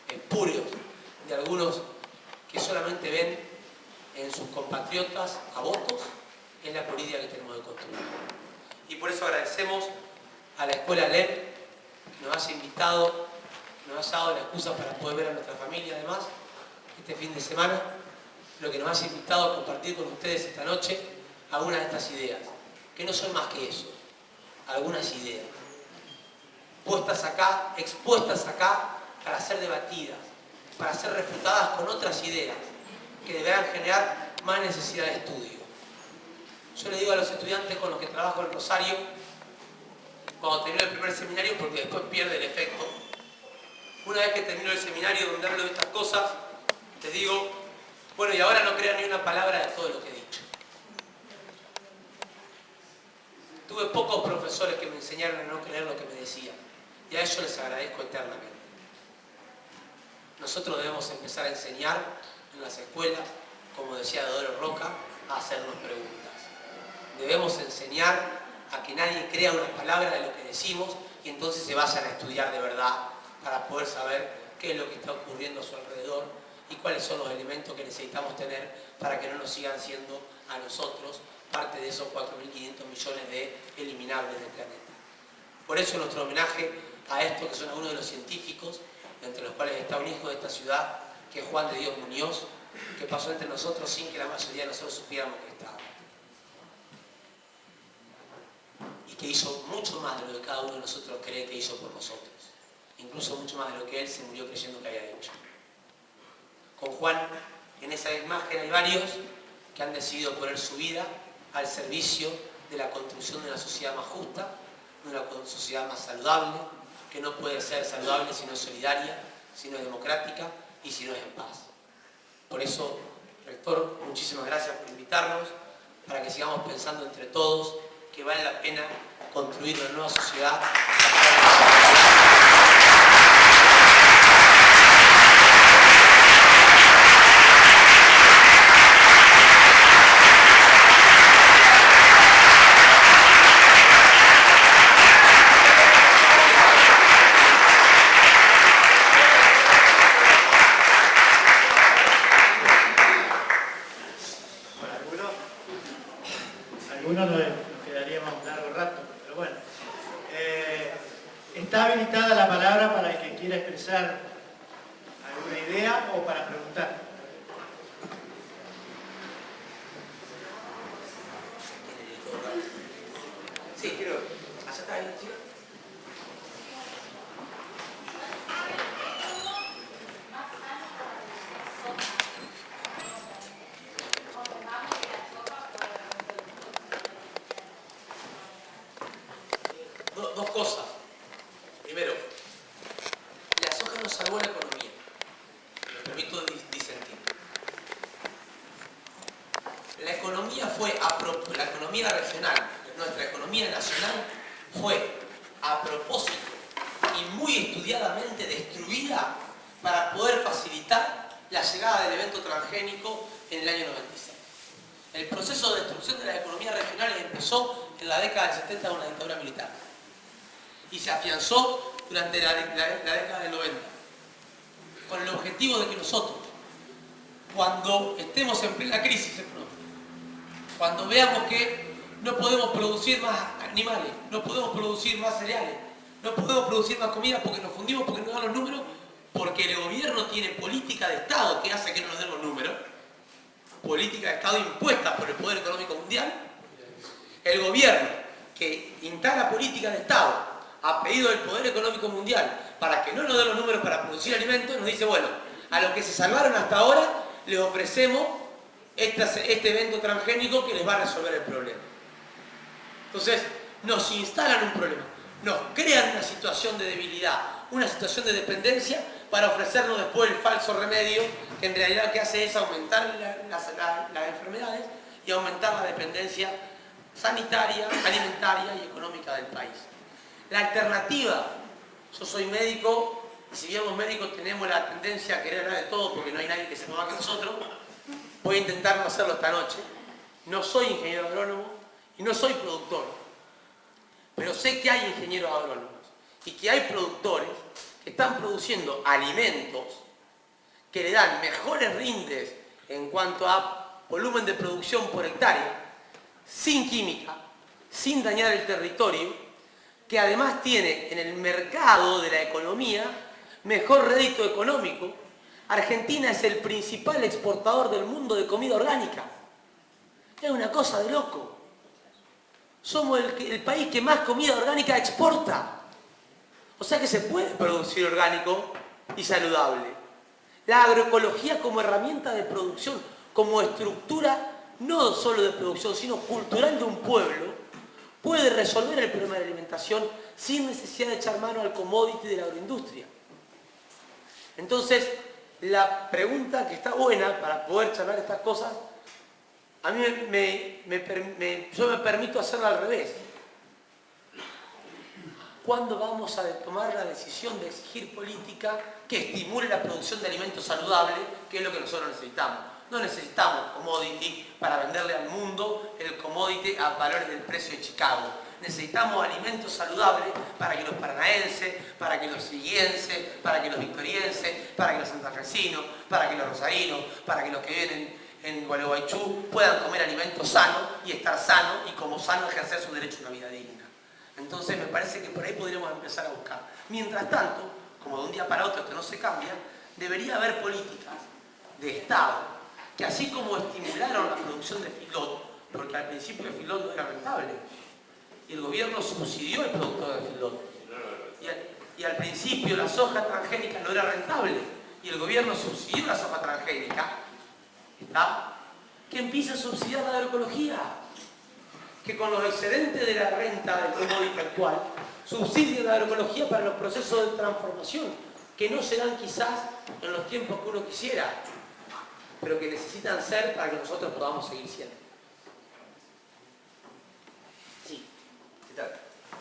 espurios de algunos que solamente ven en sus compatriotas a votos. Es la política que tenemos que construir. Y por eso agradecemos a la Escuela LEP, que nos ha invitado, nos ha dado la excusa para poder ver a nuestra familia además este fin de semana, lo que nos ha invitado a compartir con ustedes esta noche algunas de estas ideas, que no son más que eso, algunas ideas, puestas acá, expuestas acá para ser debatidas, para ser refutadas con otras ideas que deberán generar más necesidad de estudio. Yo le digo a los estudiantes con los que trabajo en Rosario, cuando termino el primer seminario, porque después pierde el efecto, una vez que termino el seminario donde hablo de estas cosas, les digo: bueno, y ahora no crean ni una palabra de todo lo que he dicho. Tuve pocos profesores que me enseñaron a no creer lo que me decían, y a ellos les agradezco eternamente. Nosotros debemos empezar a enseñar en las escuelas, como decía Deodoro Roca, a hacernos preguntas. Debemos enseñar a que nadie crea una palabra de lo que decimos y entonces se vayan a estudiar de verdad para poder saber qué es lo que está ocurriendo a su alrededor y cuáles son los elementos que necesitamos tener para que no nos sigan siendo a nosotros parte de esos 4.500 millones de eliminables del planeta. Por eso nuestro homenaje a estos que son algunos de los científicos, entre los cuales está un hijo de esta ciudad, que es Juan de Dios Muñoz, que pasó entre nosotros sin que la mayoría de nosotros supiéramos que estaba. Y que hizo mucho más de lo que cada uno de nosotros cree que hizo por nosotros. Incluso mucho más de lo que él se murió creyendo que había hecho. Con Juan, en esa imagen hay varios que han decidido poner su vida al servicio de la construcción de una sociedad más justa, de una sociedad más saludable, que no puede ser saludable si no es solidaria, si no es democrática y si no es en paz. Por eso Rector, muchísimas gracias por invitarnos, para que sigamos pensando entre todos que vale la pena construir una nueva sociedad. Algunos nos quedaríamos un largo rato, pero bueno. Está habilitada la palabra para el que quiera expresar alguna idea o para preguntar. Sí, quiero. ¿Acepta ahí, chica? Dos cosas. Primero, la soja nos salvó la economía. Me permito disentir. La economía la economía regional, nuestra economía nacional, fue a propósito y muy estudiadamente destruida para poder facilitar la llegada del evento transgénico en el año 96. El proceso de destrucción de las economías regionales empezó en la década del 70 con la dictadura militar y se afianzó durante la década del 90 con el objetivo de que nosotros, cuando estemos en plena crisis económica, cuando veamos que no podemos producir más animales, no podemos producir más cereales, no podemos producir más comida porque nos fundimos, porque no dan los números, porque el gobierno tiene política de Estado que hace que no nos den los números, política de Estado impuesta por el Poder Económico Mundial, el gobierno que instala política de Estado a pedido del Poder Económico Mundial para que no nos den los números para producir alimentos, nos dice, bueno, a los que se salvaron hasta ahora les ofrecemos este evento transgénico que les va a resolver el problema. Entonces, nos instalan un problema, nos crean una situación de debilidad, una situación de dependencia para ofrecernos después el falso remedio que en realidad lo que hace es aumentar las enfermedades y aumentar la dependencia sanitaria, alimentaria y económica del país. La alternativa, yo soy médico y si bien los médicos tenemos la tendencia a querer hablar de todo porque no hay nadie que sepa más que nosotros, voy a intentar no hacerlo esta noche. No soy ingeniero agrónomo y no soy productor, pero sé que hay ingenieros agrónomos y que hay productores que están produciendo alimentos que le dan mejores rindes en cuanto a volumen de producción por hectárea, sin química, sin dañar el territorio, que además tiene en el mercado de la economía mejor rédito económico. Argentina es el principal exportador del mundo de comida orgánica. Es una cosa de loco. Somos el país que más comida orgánica exporta. O sea que se puede producir orgánico y saludable. La agroecología como herramienta de producción, como estructura no solo de producción, sino cultural de un pueblo, puede resolver el problema de la alimentación sin necesidad de echar mano al commodity de la agroindustria. Entonces, la pregunta que está buena para poder charlar estas cosas, a mí yo me permito hacerla al revés. ¿Cuándo vamos a tomar la decisión de exigir política que estimule la producción de alimentos saludables, que es lo que nosotros necesitamos? No necesitamos commodity para venderle al mundo el commodity a valores del precio de Chicago. Necesitamos alimentos saludables para que los paranaenses, para que los siguienses, para que los victorienses, para que los santafesinos, para que los rosarinos, para que los que vienen en Gualeguaychú puedan comer alimentos sanos y estar sanos y como sanos ejercer su derecho a una vida digna. Entonces me parece que por ahí podríamos empezar a buscar. Mientras tanto, como de un día para otro esto no se cambia, debería haber políticas de Estado que así como estimularon la producción de feedlot, porque al principio el feedlot no era rentable, y el gobierno subsidió el productor de feedlot, y al principio la soja transgénica no era rentable, y el gobierno subsidió la soja transgénica, ¿está? Que empiece a subsidiar la agroecología, que con los excedentes de la renta del commodity actual, subsidie la agroecología para los procesos de transformación, que no se dan quizás en los tiempos que uno quisiera. pero que necesitan ser para que nosotros podamos seguir siendo. Sí, ¿qué tal?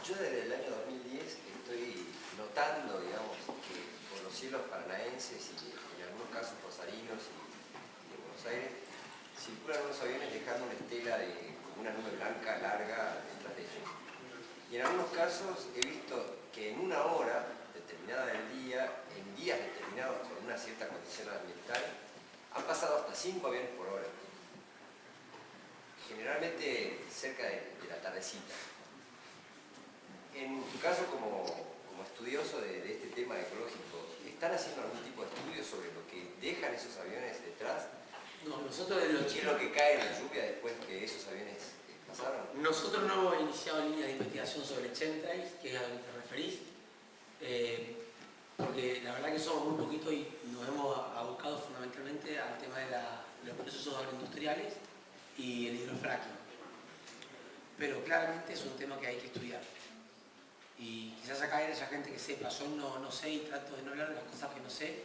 Yo desde el año 2010 estoy notando, digamos, que por los cielos paranaenses y en algunos casos rosarinos y de Buenos Aires, circulan unos aviones dejando una estela de como una nube blanca larga detrás de ellos. Y en algunos casos he visto que en una hora determinada del día, en días determinados con una cierta condición ambiental, han pasado hasta 5 aviones por hora. Generalmente cerca de la tardecita. En tu caso, como estudioso de este tema ecológico, ¿están haciendo algún tipo de estudio sobre lo que dejan esos aviones detrás? No, nosotros de los ¿Qué es lo que cae en la lluvia después que esos aviones pasaron? Nosotros no hemos iniciado líneas de investigación sobre chemtrails, que es a lo que te referís, porque la verdad que somos muy poquitos y nos hemos abocado fundamentalmente al tema de los procesos agroindustriales y el hidrofracking. Pero claramente es un tema que hay que estudiar. Y quizás acá haya gente que sepa, yo no sé y trato de no hablar de las cosas que no sé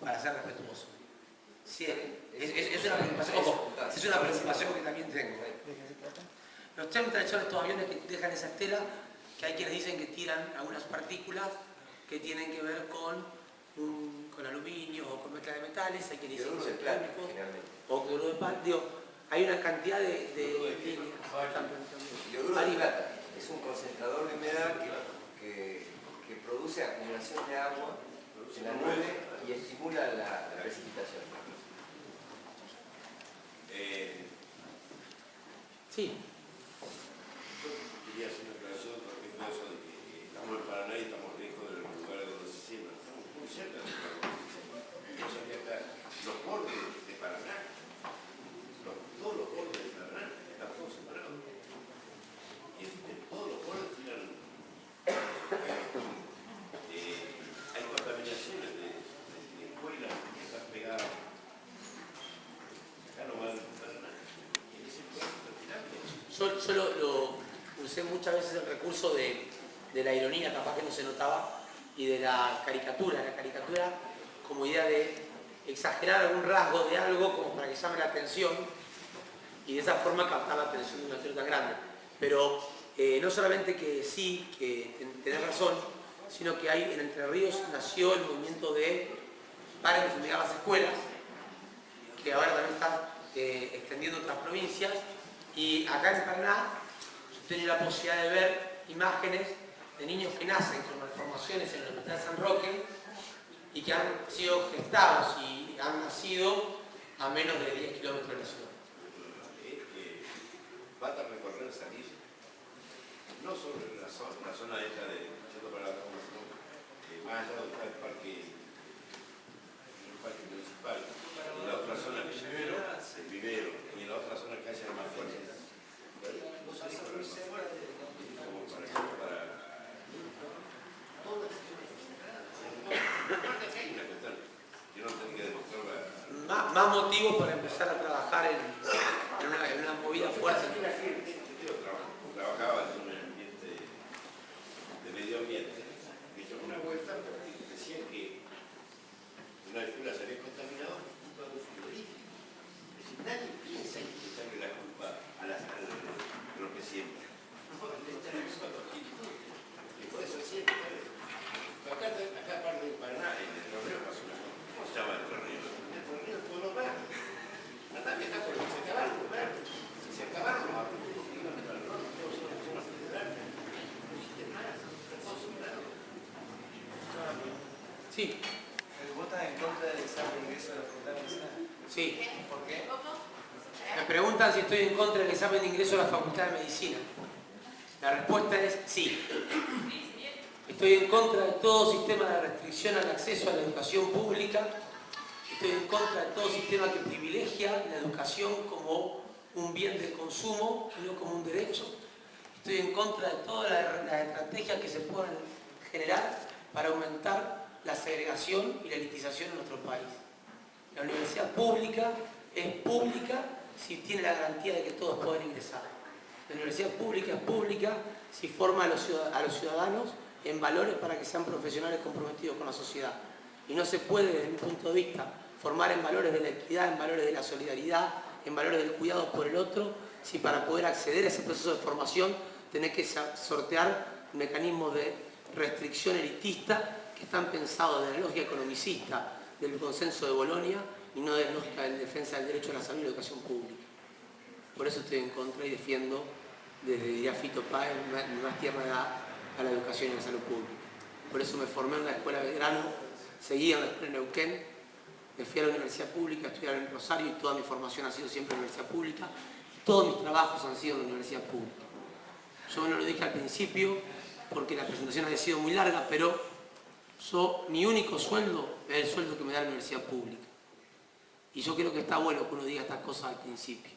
para ser respetuoso. Sí, es una preocupación, ojo, es una preocupación que también tengo. Los chemtrails son estos aviones que dejan esa estela, que hay quienes dicen que tiran algunas partículas que tienen que ver con aluminio o con mezcla de metales, hay quienes dicen que son químicos, o cloruro de plata. Digo, hay una cantidad de líneas. Cloruro de plata es un concentrador de humedad que produce acumulación de agua en la nube y estimula la precipitación. Sí. Yo quería hacer una aclaración respecto a eso de que estamos en Paraná y estamos lejos de los lugares donde se siembra. Estamos muy cerca de los lugares donde se siembra. Yo sabía acá, los bordes de Paraná, todos los bordes de Paraná están todos separados. Y en todos los bordes tiran, hay contaminaciones de escuelas que están pegadas. Acá no van a Paraná. Y en ese lugar están tirando. Yo lo usé muchas veces el recurso de la ironía, capaz que no se notaba, y de la caricatura como idea de exagerar algún rasgo de algo como para que llame la atención y de esa forma captar la atención de una historia tan grande. Pero no solamente que sí, que tenés razón, sino que en Entre Ríos nació el movimiento de Paren de fumigar las escuelas, que ahora también está extendiendo a otras provincias. Y acá en Paraná yo he tenido la posibilidad de ver imágenes de niños que nacen con malformaciones en el Hospital San Roque y que han sido gestados y han nacido a menos de 10 kilómetros de la ciudad. Falta recorrer salir, no sobre la zona esta de yendo para la Convención, más allá donde está el parque municipal, y la otra zona el vivero, y en la otra zona que haya más fuerza. No salís por eso. Como para una cuestión, yo no tengo que demostrarla. Más motivos para empezar a trabajar en una movida fuerte. Yo trabajaba en un ambiente de medio ambiente. Me hizo una vuelta porque decían que una escuela se había contaminado por culpa de un frigorífico. Es decir, nadie piensa en quitarle la culpa a lo que siembra. No, le echan la culpa a los gilipollas. Y por eso siempre. Acá aparte de Paraná, en el Río pasó una cosa. ¿Cómo se llama el Río? El Río todo lo verde. Andá acá porque se acabaron los verdes. Se acabaron los árboles. Sí. ¿Votas en contra del examen de ingreso de la Facultad de Medicina? Sí. ¿Por qué? Me preguntan si estoy en contra del examen de ingreso a la Facultad de Medicina. La respuesta es sí. Estoy en contra de todo sistema de restricción al acceso a la educación pública. Estoy en contra de todo sistema que privilegia la educación como un bien de consumo y no como un derecho. Estoy en contra de todas las estrategias que se puedan generar para aumentar la segregación y la elitización en nuestro país. La universidad pública es pública si tiene la garantía de que todos pueden ingresar. La universidad pública es pública si forma a los ciudadanos en valores para que sean profesionales comprometidos con la sociedad. Y no se puede, desde mi punto de vista, formar en valores de la equidad, en valores de la solidaridad, en valores del cuidado por el otro, si para poder acceder a ese proceso de formación tenés que sortear mecanismos de restricción elitista que están pensados desde la lógica economicista del consenso de Bolonia y no de la lógica de defensa del derecho a la salud y la educación pública. Por eso estoy en contra y defiendo, desde diría Fito Páez, más tierna edad a la educación y la salud pública. Por eso me formé en la Escuela Belgrano, seguí en la Escuela Neuquén, me fui a la universidad pública a estudiar en Rosario y toda mi formación ha sido siempre en la universidad pública. Y todos mis trabajos han sido en la universidad pública. Yo no lo dije al principio porque la presentación había sido muy larga, pero mi único sueldo es el sueldo que me da la universidad pública. Y yo creo que está bueno que uno diga estas cosas al principio.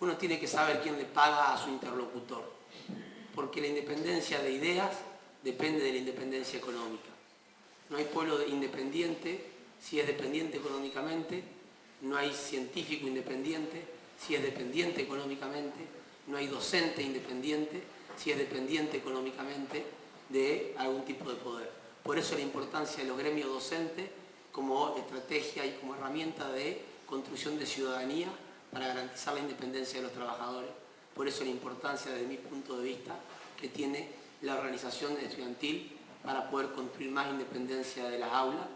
Uno tiene que saber quién le paga a su interlocutor, porque la independencia de ideas depende de la independencia económica. No hay pueblo independiente si es dependiente económicamente, no hay científico independiente si es dependiente económicamente, no hay docente independiente si es dependiente económicamente de algún tipo de poder. Por eso la importancia de los gremios docentes como estrategia y como herramienta de construcción de ciudadanía para garantizar la independencia de los trabajadores. Por eso la importancia, desde mi punto de vista, que tiene la organización estudiantil para poder construir más independencia de las aulas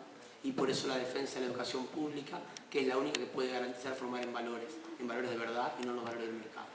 y por eso la defensa de la educación pública, que es la única que puede garantizar formar en valores de verdad y no en los valores del mercado.